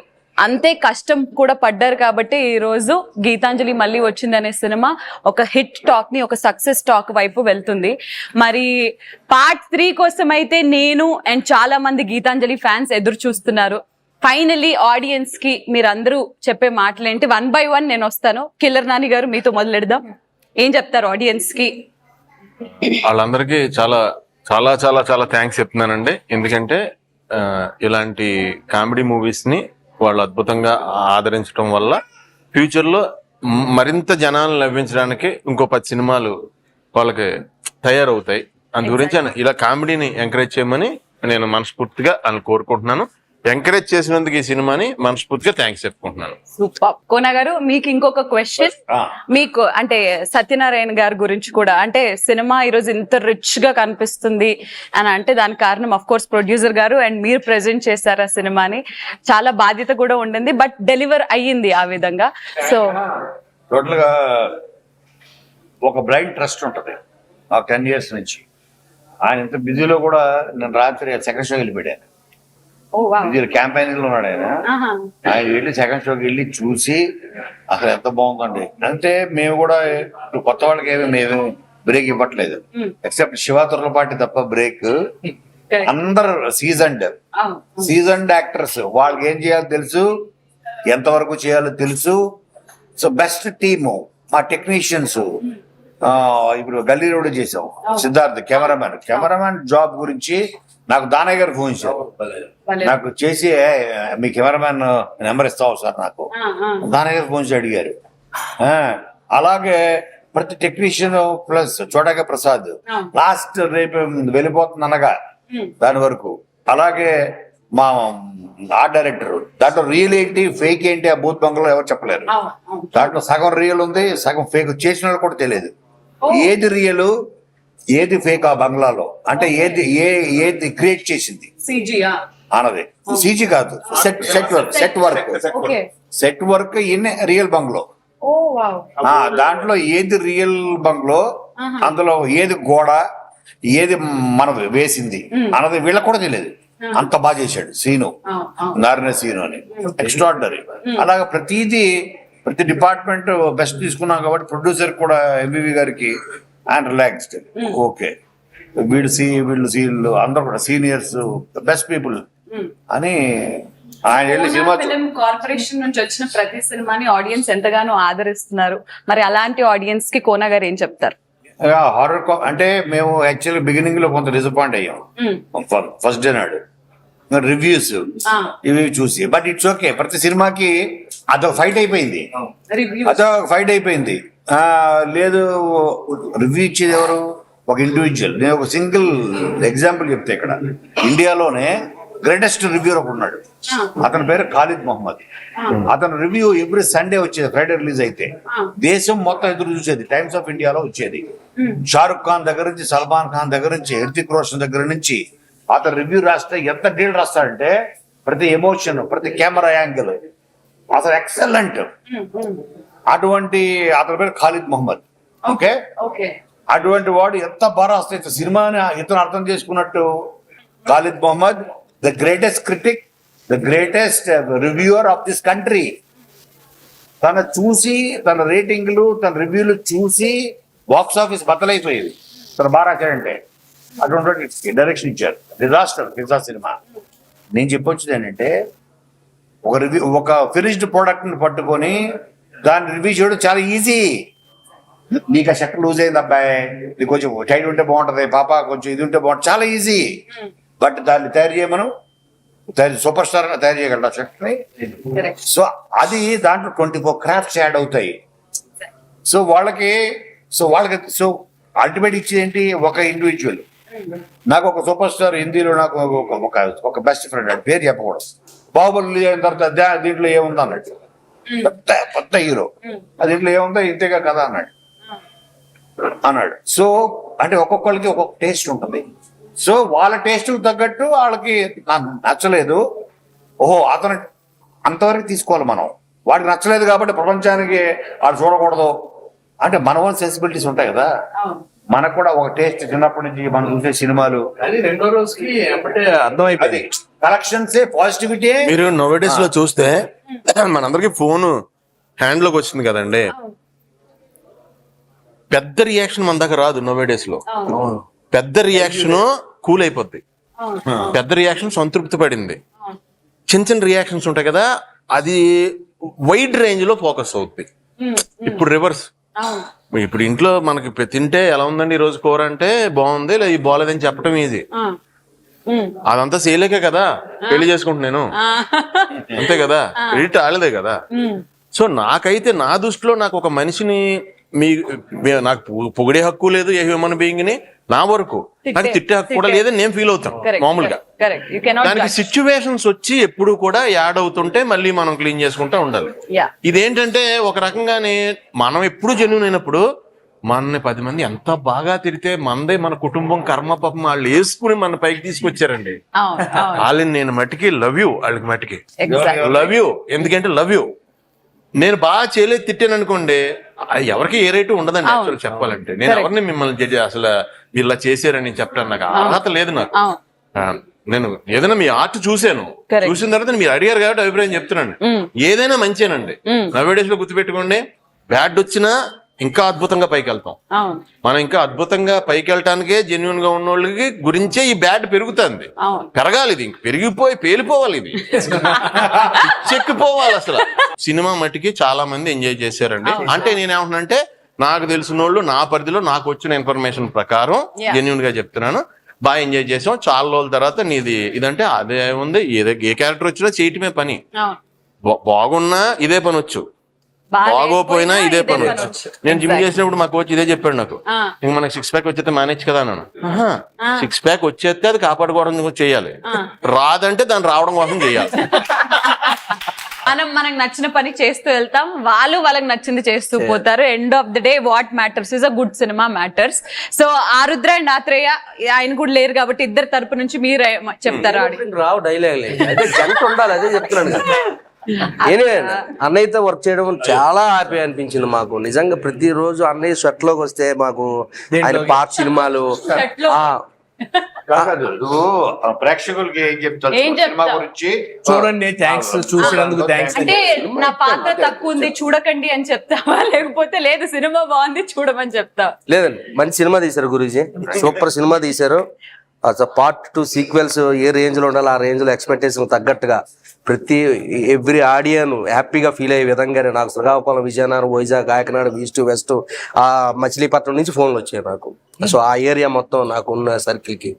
అంతే కష్టం కూడా పడ్డారు కాబట్టి ఈ రోజు గీతాంజలి మళ్ళీ వచ్చింది అనే సినిమా ఒక హిట్ టాక్ ని, ఒక సక్సెస్ టాక్ వైపు వెళ్తుంది. మరి పార్ట్ 3 కోసం అయితే నేను అండ్ చాలా మంది గీతాంజలి ఫ్యాన్స్ ఎదురు చూస్తున్నారు. ఫైనలీ ఆడియన్స్ కి మీరందరూ చెప్పే మాటలేంటి? 1 by 1 నేను వస్తాను. కిల్లర్ నాని గారు మీతో మొదలెడదాం. ఏం చెప్తారు ఆడియన్స్ కి? వాళ్ళందరికీ చాలా చాలా చాలా చాలా థ్యాంక్స్ చెప్తున్నానండి. ఎందుకంటే ఇలాంటి కామెడీ మూవీస్ ని వాళ్ళు అద్భుతంగా ఆదరించడం వల్ల ఫ్యూచర్ లో మరింత జనాలను నవ్వించడానికి ఇంకో 10 సినిమాలు వాళ్ళకి తయారవుతాయి. అందు గురించి ఇలా కామెడీని ఎంకరేజ్ చేయమని నేను మనస్ఫూర్తిగా అని కోరుకుంటున్నాను. ఎంకరేజ్ చేసినందుకు ఈ సినిమాని మనస్ఫూర్తిగా థ్యాంక్స్ చెప్పుకుంటున్నాను. సూపర్. కోన గారు మీకు ఇంకొక క్వశ్చన్. మీకు అంటే సత్యనారాయణ గారి గురించి కూడా, అంటే సినిమా ఈరోజు ఇంత రిచ్ గా కనిపిస్తుంది అని అంటే దానికి కారణం అఫ్ కోర్స్ ప్రొడ్యూసర్ గారు అండ్ మీరు ప్రెజెంట్ చేశారు ఆ సినిమాని. చాలా బాధ్యత కూడా ఉండింది, బట్ డెలివర్ అయ్యింది ఆ విధంగా. సో టోటల్ గా ఒక బ్రైట్ ట్రస్ట్ ఉంటది ఆ 10 years నుంచి. ఆయన ఇంత బిజీలో కూడా నేను రాత్రి సెకండ్ షోకి వెళ్ళిపోయాను. క్యాంపెయినింగ్ లో ఉన్నాడు ఆయన. ఆయన వెళ్ళి సెకండ్ షోకి వెళ్ళి చూసి అసలు ఎంత బాగుందండి అంటే, మేము కూడా కొత్త వాళ్ళకి మేము బ్రేక్ ఇవ్వట్లేదు, ఎక్సెప్ట్ శివ తుర్లపాటి తప్ప బ్రేక్. అందరు సీజన్డ్ యాక్టర్స్, వాళ్ళకి ఏం చేయాలో తెలుసు, ఎంతవరకు చేయాలో తెలుసు. సో బెస్ట్ టీము మా టెక్నీషియన్స్. ఇప్పుడు గల్లీ రోడ్ చేసాం, సిద్ధార్థ్ కెమెరామ్యాన్ జాబ్ గురించి నాకు దానయ్య గారు ఫోన్ చేశారు. నాకు చేసి మీ కెమెరామ్యాన్ నెంబర్ ఇస్తావు సార్ నాకు, దానయ్య గారు ఫోన్ చేసి అడిగారు. అలాగే ప్రతి టెక్నీషియన్ ప్లస్ చోటాక ప్రసాద్ లాస్ట్ రేపు వెళ్ళిపోతుంది అనగా దాని వరకు. అలాగే మా ఆర్ట్ డైరెక్టర్, దాంట్లో రియల్ ఏంటి ఫేక్ ఏంటి ఆ బూత్ బంగ్లో ఎవరు చెప్పలేరు. దాంట్లో సగం రియల్ ఉంది, సగం ఫేక్. చేసిన వాళ్ళు కూడా తెలియదు ఏది రియల్ ఏది ఫేక్ ఆ బంగ్లాలో, అంటే ఏది క్రియేట్ చేసింది అన్నది. సీజీ కాదు, set work in real bungalow. దాంట్లో ఏది రియల్ బంగ్లో, అందులో ఏది గోడ ఏది మనది వేసింది అన్నది వీళ్ళకి కూడా తెలియదు. అంత బాగా చేశాడు శ్రీను, నారాయణ శ్రీను అని, ఎక్స్ట్రాడినరీ. అలాగా ప్రతి డిపార్ట్మెంట్ బెస్ట్ తీసుకున్నాం కాబట్టి ప్రొడ్యూసర్ కూడా ఎంవివి గారికి అండ్ రిలాక్స్డ్. ఓకే, వీళ్ళు అందరూ కూడా సీనియర్స్, బెస్ట్ పీపుల్ అని ఆయన వెళ్ళి సినిమా ఫిల్మ్ కార్పొరేషన్ నుంచి వచ్చిన ప్రతి సినిమాని ఆడియన్స్ ఎంతగానో ఆదరిస్తున్నారు. మరి అలాంటి ఆడియన్స్ కి కోన గారు ఏం చెప్తారు? హారర్ అంటే మేము యాక్చువల్లీ బిగినింగ్ లో కొంత డిసప్పాయింట్ అయ్యాం ఫస్ట్ డే నాడు, రివ్యూస్ ఇవి చూసి. బట్ ఇట్స్ ఓకే, ప్రతి సినిమాకి అదొక ఫైట్ అయిపోయింది. లేదు, రివ్యూ ఇచ్చేది ఎవరు? ఒక ఇండివిజువల్. నేను ఒక సింగిల్ ఎగ్జాంపుల్ చెప్తే, ఇక్కడ ఇండియాలోనే గ్రేటెస్ట్ రివ్యూర్ ఒకడు ఉన్నాడు, అతని పేరు ఖాలిద్ మొహమ్మద్. అతను రివ్యూ ఎవ్రీ సండే వచ్చేది, ఫ్రైడే రిలీజ్ అయితే దేశం మొత్తం ఎదురు చూసేది. టైమ్స్ ఆఫ్ ఇండియాలో వచ్చేది. షారుఖ్ ఖాన్ దగ్గర నుంచి, సల్మాన్ ఖాన్ దగ్గర నుంచి, హృతిక్ రోషన్ దగ్గర నుంచి అతను రివ్యూ రాస్తే ఎంత డీల్ రాస్తాడంటే ప్రతి ఎమోషన్, ప్రతి కెమెరా యాంగిల్ అసలు ఎక్సలెంట్. అటువంటి అతని పేరు ఖాలిద్ మొహమ్మద్. ఓకే, అటువంటి వాడు ఎంత బాగా రాస్తే సినిమాని ఇతను అర్థం చేసుకున్నట్టు. Khalid Mohamed, the greatest critic, the greatest reviewer of this country. తన రేటింగ్లు, తన రివ్యూలు చూసి బాక్స్ ఆఫీస్ బద్దలైపోయేది. తను బాగా రాశాడంటే అటువంటి డైరెక్షన్ ఇచ్చారు. Disaster pizza cinema. నేను చెప్పొచ్చేది ఏంటంటే, ఒక ఫినిష్డ్ ప్రోడక్ట్ ని పట్టుకొని దాన్ని రివ్యూ చేయడం చాలా ఈజీ. నీకు ఆ షర్ట్ లూజ్ అయింది అబ్బాయి, నీకు కొంచెం టైట్ ఉంటే బాగుంటది, పాప కొంచెం ఇది ఉంటే బాగుంటుంది, చాలా ఈజీ. బట్ దాన్ని తయారు చేయమను, సూపర్ స్టార్ తయారు చేయగలరు ఆ షర్ట్ ని. సో అది దాంట్లో 24 క్రాఫ్ట్స్ యాడ్ అవుతాయి. సో వాళ్ళకి అల్టిమేట్ ఇచ్చేది ఏంటి? ఒక ఇండివిజువల్. నాకు ఒక సూపర్ స్టార్ హిందీలో నాకు ఒక బెస్ట్ ఫ్రెండ్, అది పేరు చెప్పకూడదు. బాహుబలి అయిన తర్వాత దీంట్లో ఏముంది అన్నట్టు, పెద్ద హీరో, అది దీంట్లో ఏముందో ఇంతేగా కదా అన్నాడు. సో అంటే ఒక్కొక్కరికి ఒక్కొక్క టేస్ట్ ఉంటుంది. సో వాళ్ళ టేస్ట్ తగ్గట్టు వాళ్ళకి నాకు నచ్చలేదు, ఓహో అతను అంతవరకు తీసుకోవాలి మనం. వాడికి నచ్చలేదు కాబట్టి ప్రపంచానికి వాడు చూడకూడదు అంటే మన వల్ల సెన్సిబిలిటీస్ ఉంటాయి కదా. మనకు కూడా ఒక టేస్ట్ చిన్నప్పటి నుంచి మనం చూసే సినిమాలు రెండో రోజుకి అర్థమైపోయింది. Collections positivity. మీరు నోవేడేస్ లో చూస్తే మనందరికి ఫోన్ హ్యాండ్ లోకి వచ్చింది కదండి, పెద్ద రియాక్షన్ మన దగ్గర రాదు. నోవేడేస్ లో పెద్ద రియాక్షన్ కూల్ అయిపోద్ది, పెద్ద రియాక్షన్ సంతృప్తి పడింది. చిన్న రియాక్షన్స్ ఉంటాయి కదా, అది వైడ్ రేంజ్ లో ఫోకస్ అవుతుంది. ఇప్పుడు రివర్స్. ఇప్పుడు ఇంట్లో మనకి తింటే ఎలా ఉందండి ఈ రోజు కూర అంటే బాగుంది, లేదా బాగాలేదని చెప్పడం ఈజీ. అదంతా సేలేకే కదా పెళ్లి చేసుకుంటున్నాను, అంతే కదా, ఎడిట్ ఆడలేదే కదా. సో నాకైతే నా దృష్టిలో నాకు ఒక మనిషిని నాకు పొగిడే హక్కు లేదు ఏ హ్యూమన్ బీయింగ్ ని, నా వరకు నాకు తిట్టే హక్కు కూడా లేదని నేను ఫీల్ అవుతాను మామూలుగా. దానికి సిచ్యువేషన్స్ వచ్చి ఎప్పుడు కూడా యాడ్ అవుతుంటే మళ్ళీ మనం క్లీన్ చేసుకుంటూ ఉండాలి. ఇదేంటంటే ఒక రకంగానే మనం ఎప్పుడు జెన్యూన్ అయినప్పుడు మనని 10 మంది ఎంత బాగా తిరిగితే మనదే మన కుటుంబం కర్మ పాపం వాళ్ళు వేసుకుని మన పైకి తీసుకొచ్చారండి. వాళ్ళని నేను మట్టికి లవ్ యూ, వాళ్ళకి మట్టికి లవ్ యూ. ఎందుకంటే లవ్ యూ. నేను బాగా చేయలేదు తిట్టాను అనుకోండి, ఎవరికి ఏ రేటు ఉండదండి. యాక్చువల్ చెప్పాలంటే నేను ఎవరిని మిమ్మల్ని అసలు ఇలా చేశారని చెప్పాను, నాకు అర్హత లేదు. నాకు నేను ఏదైనా మీ ఆర్ట్ చూసాను, చూసిన తర్వాత మీరు అడిగారు కాబట్టి అభిప్రాయం చెప్తున్నాను. ఏదైనా మంచేనండి. నవేడేస్ లో గుర్తుపెట్టుకోండి, బ్యాడ్ వచ్చినా ఇంకా అద్భుతంగా పైకి వెళ్తాం మనం. ఇంకా అద్భుతంగా పైకి వెళ్ళటానికే జెన్యున్ గా ఉన్న వాళ్ళకి గురించే ఈ బ్యాడ్ పెరుగుతుంది. పెరగాలి, ఇది ఇంక పెరిగిపోయి పేలిపోవాలి, ఇది చెక్కిపోవాలి. అసలు సినిమా మట్టికి చాలా మంది ఎంజాయ్ చేశారండి. అంటే నేనేమంటున్నానంటే, నాకు తెలిసిన వాళ్ళు నా పరిధిలో నాకు వచ్చిన ఇన్ఫర్మేషన్ ప్రకారం జెన్యున్ గా చెప్తున్నాను, బాగా ఎంజాయ్ చేసాం. చాలా రోజుల తర్వాత నీది ఇదంటే అదే ఉంది, ఏ క్యారెక్టర్ వచ్చినా చేయటమే పని. బాగున్నా ఇదే పని వచ్చు, బాగోపోయినా ఇదే పని వచ్చు. నేను జిమ్ చేసినప్పుడు మా కోచ్ ఇదే చెప్పాడు నాకు, ఇంక మనకి 6 ప్యాక్ వచ్చేస్తే మేనేజ్ కదా అన్నాను. 6 ప్యాక్ వచ్చేస్తే అది కాపాడుకోవడం చేయాలి, రాదంటే దాన్ని రావడం కోసం చేయాలి. మనకు నచ్చిన పని చేస్తూ వెళ్తాం, వాళ్ళకి నచ్చింది చేస్తూ పోతారు. End of the day what matters is a good cinema matters. So Arudra and Atreya ఆయన కూడా లేరు కాబట్టి ఇద్దరు తరపు నుంచి మీరు చెప్తారా? రావు డైలాగ్ జంట ఉండాలి, అదే చెప్తున్నాను. అన్నయ్యతో వర్క్ చేయడం చాలా హ్యాపీ అనిపించింది మాకు. నిజంగా ప్రతిరోజు అన్నయ్య సెట్ లోకి వస్తే మాకు ఆయన పాత సినిమాలు కాదు ప్రేక్షకులకి ఏం చెప్తారు ఏం సినిమా చెప్తావు? గురించి చూడండి, థ్యాంక్స్, చూసినందుకు థ్యాంక్స్. అంటే నా పాత్ర తక్కువ ఉంది చూడకండి అని చెప్తావా, లేకపోతే లేదు సినిమా బాగుంది చూడమని చెప్తావా? లేదండి, మంచి సినిమా తీశారు గురూజీ, సూపర్ సినిమా తీశారు. పార్ట్ 2 సీక్వెల్స్ ఏ రేంజ్ లో ఉండాలి ఆ రేంజ్ లో ఎక్స్పెక్టేషన్ తగ్గట్టుగా ఎవ్రీ ఆడియన్ హ్యాపీగా ఫీల్ అయ్యే విధంగానే నాకు శ్రీకాకుళం, విజయనగరం, వైజాగ్, కాకినాడ, ఈస్ట్ వెస్ట్, ఆ మచిలీపట్నం నుంచి ఫోన్లు వచ్చాయి నాకు. సో ఆ ఏరియా మొత్తం నాకు ఉన్న సర్కిల్కి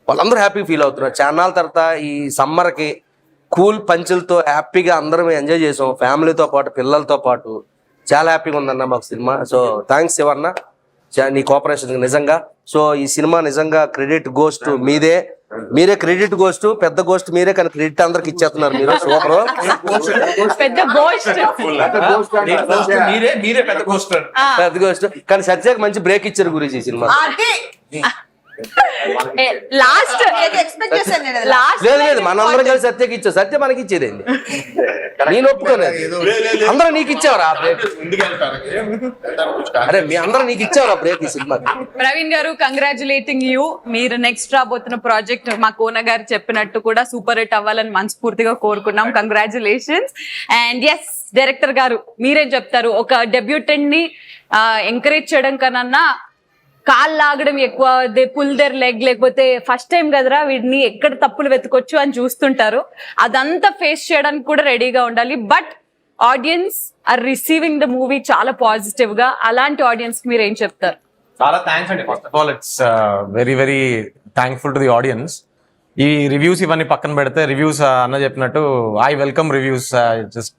వాళ్ళందరూ హ్యాపీ ఫీల్ అవుతున్నారు. చాన్నాళ్ళ తర్వాత ఈ సమ్మర్కి కూల్ పంచులతో హ్యాపీగా అందరం ఎంజాయ్ చేసాం, ఫ్యామిలీతో పాటు పిల్లలతో పాటు. చాలా హ్యాపీగా ఉందన్న మాకు సినిమా. సో థ్యాంక్స్ శివన్న నీ కోఆపరేషన్ నిజంగా. సో ఈ సినిమా నిజంగా క్రెడిట్ గోస్ట్ మీరే క్రెడిట్ గోస్ట్, పెద్ద గోస్ట్ మీరే, కానీ క్రెడిట్ అందరికి ఇచ్చేస్తున్నారు మీరు. సూపర్, పెద్ద గోస్ట్ మీరే పెద్ద పోస్టర్. పెద్ద గోస్ట్. కానీ సత్యాకి మంచి బ్రేక్ ఇచ్చారు గురించి ఈ సినిమా. లాస్ట్ ఎక్స్పెక్ట్ చేశాను నేను అది. లాస్ట్ లేదు మనందరం కలిసి సత్యకి ఇచ్చావు, సత్య మనకి ఇచ్చేదేండి. నేను ఒప్పుకోలేదు, అందరూ నీకు ఇచ్చేవారు ఆ బ్రేక్. అరే మీ అందరూ నీకు ఇచ్చేవారు ఆ బ్రేక్ ఈ సినిమాకి. ప్రవీణ్ గారు, కంగ్రాచులేటింగ్ యూ. మీరు నెక్స్ట్ రాబోతున్న ప్రాజెక్ట్ మా కోన గారు చెప్పినట్టు కూడా సూపర్ హిట్ అవ్వాలని మనస్ఫూర్తిగా కోరుకున్నాం. కంగ్రాచులేషన్స్. అండ్ ఎస్ డైరెక్టర్ గారు మీరేం చెప్తారు? ఒక డెబ్యూటెంట్ ని ఎంకరేజ్ చేయడం కన్నా కాళ్ళు లాగడం ఎక్కువ, దే పుల్ దేర్ లెగ్, లేకపోతే ఫస్ట్ టైం కదరా వీడిని ఎక్కడ తప్పులు వెతుకొచ్చు అని చూస్తుంటారు. అదంతా ఫేస్ చేయడానికి కూడా రెడీగా ఉండాలి. But audience are receiving the movie చాలా పాజిటివ్ గా. అలాంటి ఆడియన్స్ కి మీరు ఏం చెప్తారు? చాలా థ్యాంక్స్ అండి. First of all it's very very thankful to the audience. ఈ రివ్యూస్ ఇవన్నీ పక్కన పెడితే, రివ్యూస్ అన్న చెప్పినట్టు I welcome reviews, just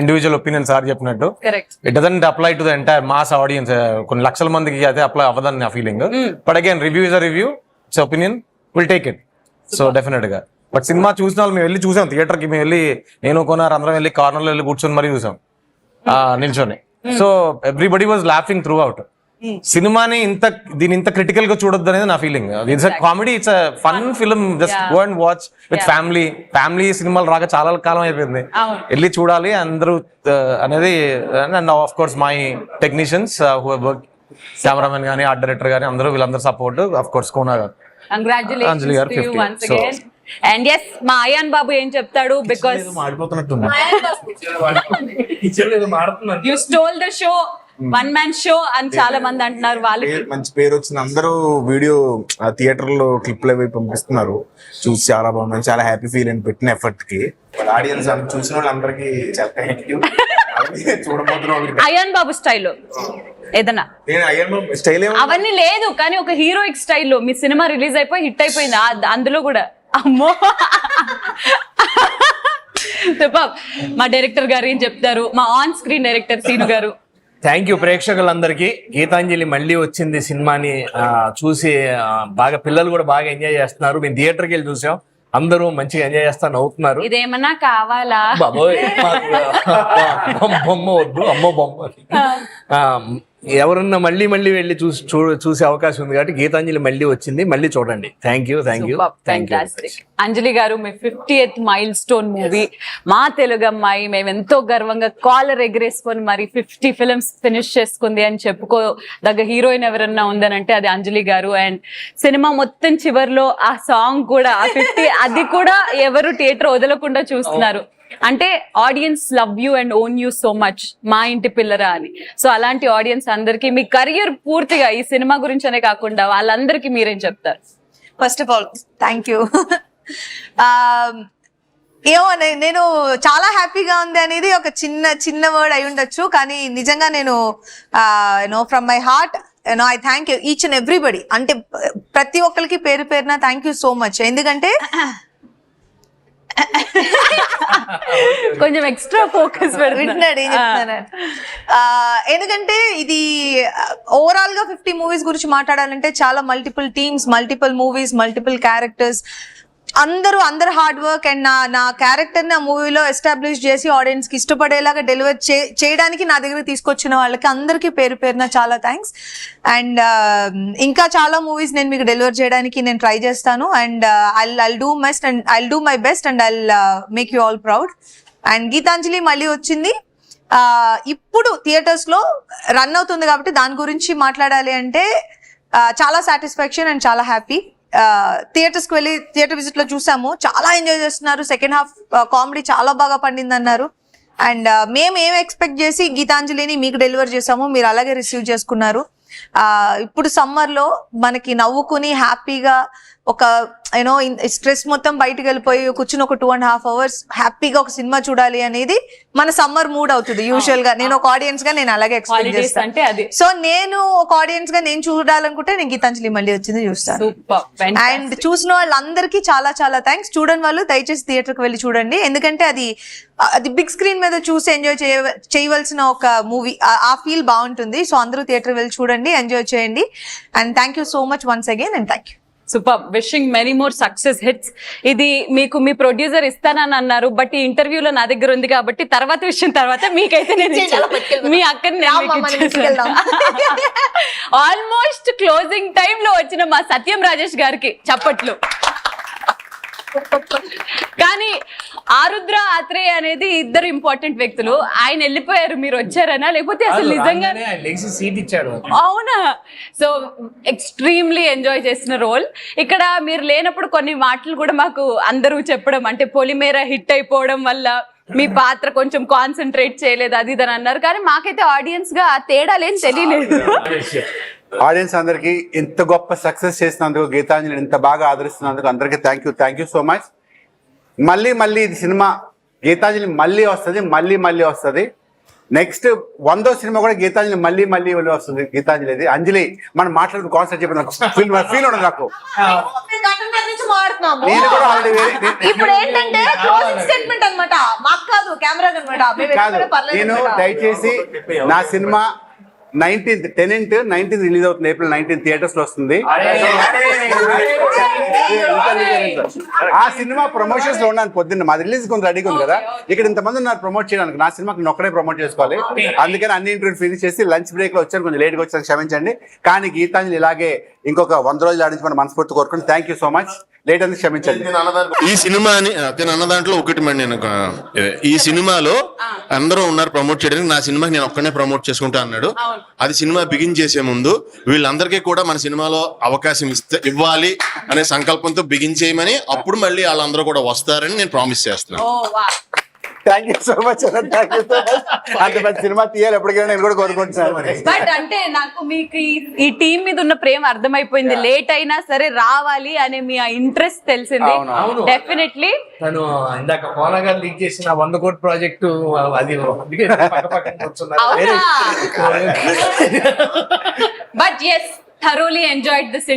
individual opinion sir చెప్పినట్టు. It doesn't apply to the entire mass audience. కొన్ని లక్షల మందికి అయితే అప్లై అవ్వదని నా feeling. But again review is a review, it's opinion, will take it. So definite గా. బట్ సినిమా చూసిన వాళ్ళు మేము వెళ్ళి చూసాం, థియేటర్ కి మేము వెళ్ళి, నేను కొన్నారు అందరం వెళ్ళి కార్నర్ లో వెళ్ళి కూర్చొని మరీ చూసాం నిల్చొని. So everybody was laughing through out. సినిమాని దీని ఇంత క్రిటికల్ గా చూడొద్దు అనేది నా feeling. It's a comedy, it's a fun film, just go and watch with family సినిమాలు రాక చాలా కాలం అయిపోయింది, వెళ్ళి చూడాలి అందరూ అనేది. And of course my technicians who have work, cameraman గానీ, ఆర్ట్ డైరెక్టర్ గానీ, వీళ్ళందరూ సపోర్ట్. ఆఫ్ కోర్స్ కోనా గారు, అంజలి గారు 50. అండ్ ఎస్ మా అయాన్ బాబు ఏం చెప్తాడు? Because you stole the show, one man show అని చాలా మంది అంటున్నారు. వాళ్ళకి మంచి పేరు వచ్చింది. అందరూ వీడియో థియేటర్ లో క్లిప్లు అవి పంపిస్తున్నారు, చూసి చాలా బాగుంది, చాలా హ్యాపీ ఫీల్ అని పెట్టిన ఎఫర్ట్ కి. ఆడియన్స్ చూసిన వాళ్ళందరికీ చాలా థ్యాంక్ యూ. చూడబోతున్నాం అయాన్ బాబు స్టైల్లో ఏదన్నా స్టైల్ అవన్నీ లేదు, కానీ ఒక హీరోయిక్ స్టైల్లో మీ సినిమా రిలీజ్ అయిపోయి హిట్ అయిపోయింది. అందులో కూడా అమ్మో. మా డైరెక్టర్ గారు ఏం చెప్తారు? మా ఆన్ స్క్రీన్ డైరెక్టర్ సీను గారు. థ్యాంక్ యూ ప్రేక్షకులందరికీ. గీతాంజలి మళ్ళీ వచ్చింది సినిమాని చూసి బాగా పిల్లలు కూడా బాగా ఎంజాయ్ చేస్తున్నారు. మేము థియేటర్కి వెళ్ళి చూసాం, అందరూ మంచిగా ఎంజాయ్ చేస్తా నవ్వుతున్నారు. ఇదేమన్నా కావాలా బాబోయ్ బొమ్మ వద్దు, అమ్మో బొమ్మ. ఎవరన్నా మళ్ళీ వెళ్ళి చూసే అవకాశం ఉంది కాబట్టి గీతాంజలి మళ్ళీ వచ్చింది, మళ్ళీ చూడండి. Thank you. అంజలి గారు, మీ 50th మైల్ స్టోన్ మూవీ మా తెలుగు అమ్మాయి, మేము ఎంతో గర్వంగా కాలర్ ఎగరేసుకొని మరి 50 ఫిల్మ్స్ ఫినిష్ చేసుకుంది అని చెప్పుకోదగ్గ హీరోయిన్ ఎవరన్నా ఉందనంటే అది అంజలి గారు. అండ్ సినిమా మొత్తం చివరిలో ఆ సాంగ్ కూడా, ఆ 50 అది కూడా ఎవరు థియేటర్ వదలకుండా చూస్తున్నారు. అంటే audience love you and own you so much, మా ఇంటి పిల్లరా అని. సో అలాంటి ఆడియన్స్ అందరికి మీ కెరియర్ పూర్తిగా ఈ సినిమా గురించనే కాకుండా వాళ్ళందరికీ మీరేం చెప్తారు? First of all thank you. ఏమో నేను చాలా హ్యాపీగా ఉంది అనేది ఒక చిన్న వర్డ్ అయి ఉండొచ్చు, కానీ నిజంగా నేను from my heart I thank you each and everybody. అంటే ప్రతి ఒక్కరికి పేరు పేరున థ్యాంక్ యూ సో మచ్. ఎందుకంటే కొంచెం ఎక్స్ట్రా ఫోకస్ వింటున్నాడు ఏం చెప్తున్నాను. ఎందుకంటే ఇది ఓవరాల్ గా 50 మూవీస్ గురించి మాట్లాడాలంటే చాలా multiple teams, multiple movies, multiple characters, అందరు హార్డ్ వర్క్. అండ్ నా క్యారెక్టర్ ని ఆ మూవీలో ఎస్టాబ్లిష్ చేసి ఆడియన్స్ కి ఇష్టపడేలాగా డెలివర్ చేయడానికి నా దగ్గర తీసుకొచ్చిన వాళ్ళకి అందరికీ పేరు పేరున చాలా థ్యాంక్స్. అండ్ ఇంకా చాలా మూవీస్ నేను మీకు డెలివర్ చేయడానికి నేను ట్రై చేస్తాను. And I'll do my best and I'll make you all proud. And Geethanjali మళ్ళీ వచ్చింది, ఇప్పుడు థియేటర్స్ లో రన్ అవుతుంది కాబట్టి దాని గురించి మాట్లాడాలి అంటే చాలా సాటిస్ఫాక్షన్ అండ్ చాలా హ్యాపీ. థియేటర్స్కి వెళ్ళి థియేటర్ విజిట్ లో చూసాము, చాలా ఎంజాయ్ చేస్తున్నారు. సెకండ్ హాఫ్ కామెడీ చాలా బాగా పండింది అన్నారు. అండ్ మేము ఏం ఎక్స్పెక్ట్ చేసి గీతాంజలిని మీకు డెలివర్ చేసాము, మీరు అలాగే రిసీవ్ చేసుకున్నారు. ఇప్పుడు సమ్మర్ లో మనకి నవ్వుకుని హ్యాపీగా ఒక యూనో స్ట్రెస్ మొత్తం బయటకు వెళ్ళిపోయి కూర్చుని ఒక 2.5 hours హ్యాపీగా ఒక సినిమా చూడాలి అనేది మన సమ్మర్ మూడ్ అవుతుంది యూజువల్ గా. నేను ఒక ఆడియన్స్ గా నేను అలాగే ఎక్స్పెక్ట్ అంటే చేస్తాను. అది సో నేను ఒక ఆడియన్స్ గా నేను చూడాలనుకుంటే నేను గీతాంజలి మళ్ళీ వచ్చింది చూస్తాను. అండ్ చూసిన వాళ్ళందరికీ చాలా చాలా థ్యాంక్స్. చూడని వాళ్ళు దయచేసి థియేటర్ కి వెళ్ళి చూడండి, ఎందుకంటే అది బిగ్ స్క్రీన్ మీద చూసి ఎంజాయ్ చేయవలసిన ఒక మూవీ. ఆ ఫీల్ బాగుంటుంది. సో అందరూ థియేటర్ వెళ్ళి చూడండి, ఎంజాయ్ చేయండి. And thank you so much once again and thank you. Super, wishing many more success hits. ఇది మీకు మీ ప్రొడ్యూసర్ ఇస్తానని అన్నారు, బట్ ఈ ఇంటర్వ్యూలో నా దగ్గర ఉంది కాబట్టి తర్వాత విషయం తర్వాత మీకైతే నేను మీ అక్కని ఆల్మోస్ట్ క్లోజింగ్ టైమ్ లో వచ్చిన మా సత్యం రాజేష్ గారికి చప్పట్లు. కానీ ఆరుద్ర ఆత్రేయ అనేది ఇద్దరు ఇంపార్టెంట్ వ్యక్తులు. ఆయన వెళ్ళిపోయారు, మీరు వచ్చారనా లేకపోతే అసలు నిజంగా సీట్ ఇచ్చాడు? అవునా? సో ఎక్స్ట్రీమ్లీ ఎంజాయ్ చేసిన రోల్. ఇక్కడ మీరు లేనప్పుడు కొన్ని మాటలు కూడా మాకు అందరూ చెప్పడం, అంటే పొలిమేర హిట్ అయిపోవడం వల్ల మీ పాత్ర కొంచెం కాన్సన్ట్రేట్ చేయలేదు అది ఇదని అన్నారు. కానీ మాకైతే ఆడియన్స్ గా తేడాలేం తెలియలేదు. ఆడియన్స్ అందరికి ఇంత గొప్ప సక్సెస్ చేసినందుకు, గీతాంజలిని ఇంత బాగా ఆదరిస్తున్నందుకు అందరికీ థ్యాంక్ యూ సో మచ్. మళ్ళీ ఇది సినిమా గీతాంజలి మళ్ళీ వస్తుంది. నెక్స్ట్ 100వ సినిమా కూడా గీతాంజలి మళ్ళీ వస్తుంది. గీతాంజలి అంజలి మనం మాట్లాడుకుని కాన్సెప్ట్ చెప్పి నాకు ఫీల్ ఉండదు. నాకు నేను కూడా నేను దయచేసి నా సినిమా 19th రిలీజ్ అవుతుంది. April 19th థియేటర్స్ లో వస్తుంది. ఆ సినిమా ప్రమోషన్స్ లో ఉన్నాను. పొద్దున్న మా రిలీజ్ కొంత రెడీగా ఉంది కదా, ఇక్కడ ఇంతమంది ఉన్నారు ప్రమోట్ చేయడానికి. నా సినిమాకి నేను ఒక్కడే ప్రమోట్ చేసుకోవాలి, అందుకని అన్ని ఇంటర్వ్యూ ఫినిష్ చేసి లంచ్ బ్రేక్ లో వచ్చాను, కొంచెం లేట్ గా వచ్చాను, క్షమించండి. కానీ గీతాంజలి ఇలాగే ఇంకొక 100 రోజులు ఆడించమని మనస్ఫూర్తి కోరుకుంటే thank you so much. Late అని క్షమించండి. ఈ సినిమాని అన్న దాంట్లో ఒకటి మరి నేను ఈ సినిమాలో అందరూ ఉన్నారు ప్రమోట్ చేయడానికి, నా సినిమాకి నేను ఒక్కనే ప్రమోట్ చేసుకుంటా అన్నాడు. అది సినిమా బిగిన్ చేసే ముందు వీళ్ళందరికీ కూడా మన సినిమాలో అవకాశం ఇవ్వాలి అనే సంకల్పంతో బిగిన్ చేయమని, అప్పుడు మళ్ళీ వాళ్ళందరూ కూడా వస్తారని నేను ప్రామిస్ చేస్తున్నాను. Thank you so much. అంత పెద్ద సినిమా తీయాలి ఎప్పటికైనా నేను కూడా కోరుకుంటున్నాను. బట్ అంటే నాకు మీకు ఈ టీం మీద ఉన్న ప్రేమ అర్థమైపోయింది. లేట్ అయినా సరే రావాలి అనే మీ ఇంట్రెస్ట్ తెలిసింది. డెఫినెట్లీ తను ఇందాక కోన గారు లీక్ చేసిన 100 కోటి ప్రాజెక్టు అది but yes thoroughly enjoyed this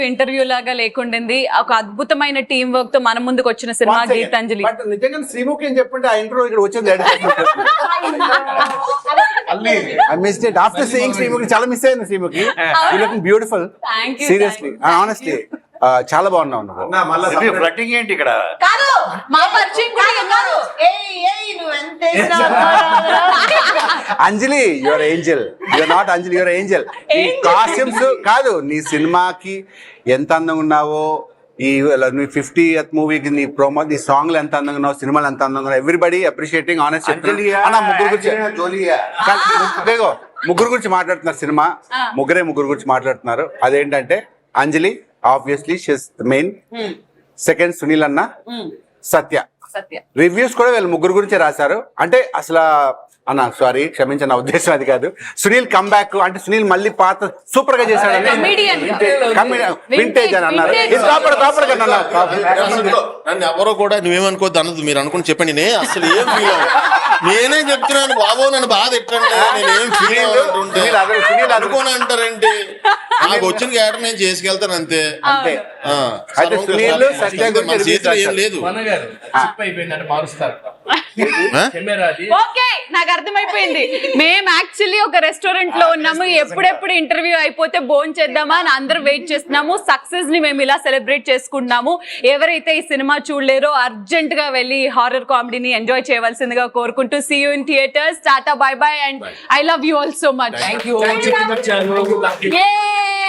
interview లాగా లేకుండింది. ఒక అద్భుతమైన టీం వర్క్ తో మన ముందుకు వచ్చిన సినిమా గీతాంజలి. నిజంగా శ్రీముఖి అని చెప్పంటే ఆ ఇంటర్వ్యూ ఇక్కడ వచ్చింది. ఆఫ్టర్ సీయింగ్ శ్రీముఖి చాలా మిస్ అయింది. శ్రీముఖి బ్యూటిఫుల్, సీరియస్లీ ఆనెస్ట్లీ చాలా బాగున్నావు. ఫ్లట్టింగ్ ఏంటి ఇక్కడ? మా పరిచయం కూడా ఉన్నారు. Anjali your angel, your not Anjali, your angel. ఈ కాస్ట్యూమ్స్ కాదు, నీ సినిమాకి ఎంత అందంగా ఉన్నావో, ఈ 50th మూవీకి నీ ప్రోమో, నీ సాంగ్లు ఎంత అందంగా ఉన్నావు, సినిమాలు ఎంత అందంగా ఉన్నావు. Everybody appreciating honest. ముగ్గురు గురించి మాట్లాడుతున్నారు సినిమా, ముగ్గురు గురించి మాట్లాడుతున్నారు. అదేంటంటే Anjali obviously she's the main, second Sunil అన్న, సత్య. రివ్యూస్ కూడా వీళ్ళు ముగ్గురు గురించే రాశారు. అంటే అసలు అన్న సారీ క్షమించిన ఉద్దేశం అది కాదు. సునీల్ కమ్బ్యాక్ అంటే సునీల్ మళ్ళీ పాత సూపర్ గా చేశాడని వింటేజ్ అని అన్నారు. నన్ను ఎవరో కూడా నువ్వేమనుకోవద్దు అన్నది, మీరు అనుకుని చెప్పండి. నేను అసలు ఏం ఫీల్ నేనే చెప్తున్నాను బాబు, నన్ను బాధ ఎట్టండి, నేనేం ఫీల్ అనుకోని అంటారంటే నాకు వచ్చిన క్యారెక్టర్ నేను చేసుకెళ్తాను అంతే. ఏం లేదు. ఓకే, నాకు అర్థమైపోయింది. మేము యాక్చువల్లీ ఒక రెస్టారెంట్ లో ఉన్నాము, ఎప్పుడెప్పుడు ఇంటర్వ్యూ అయిపోతే భోజనం చేద్దామా అని అందరూ వెయిట్ చేస్తున్నాము. సక్సెస్ ని మేము ఇలా సెలబ్రేట్ చేసుకుంటున్నాము. ఎవరైతే ఈ సినిమా చూడలేరో అర్జెంట్ గా వెళ్ళి హారర్ కామెడీని ఎంజాయ్ చేయవలసిందిగా కోరుకుంటూ see you in theaters. Tata, bye bye, and I love you all so much. Thank you. Yay!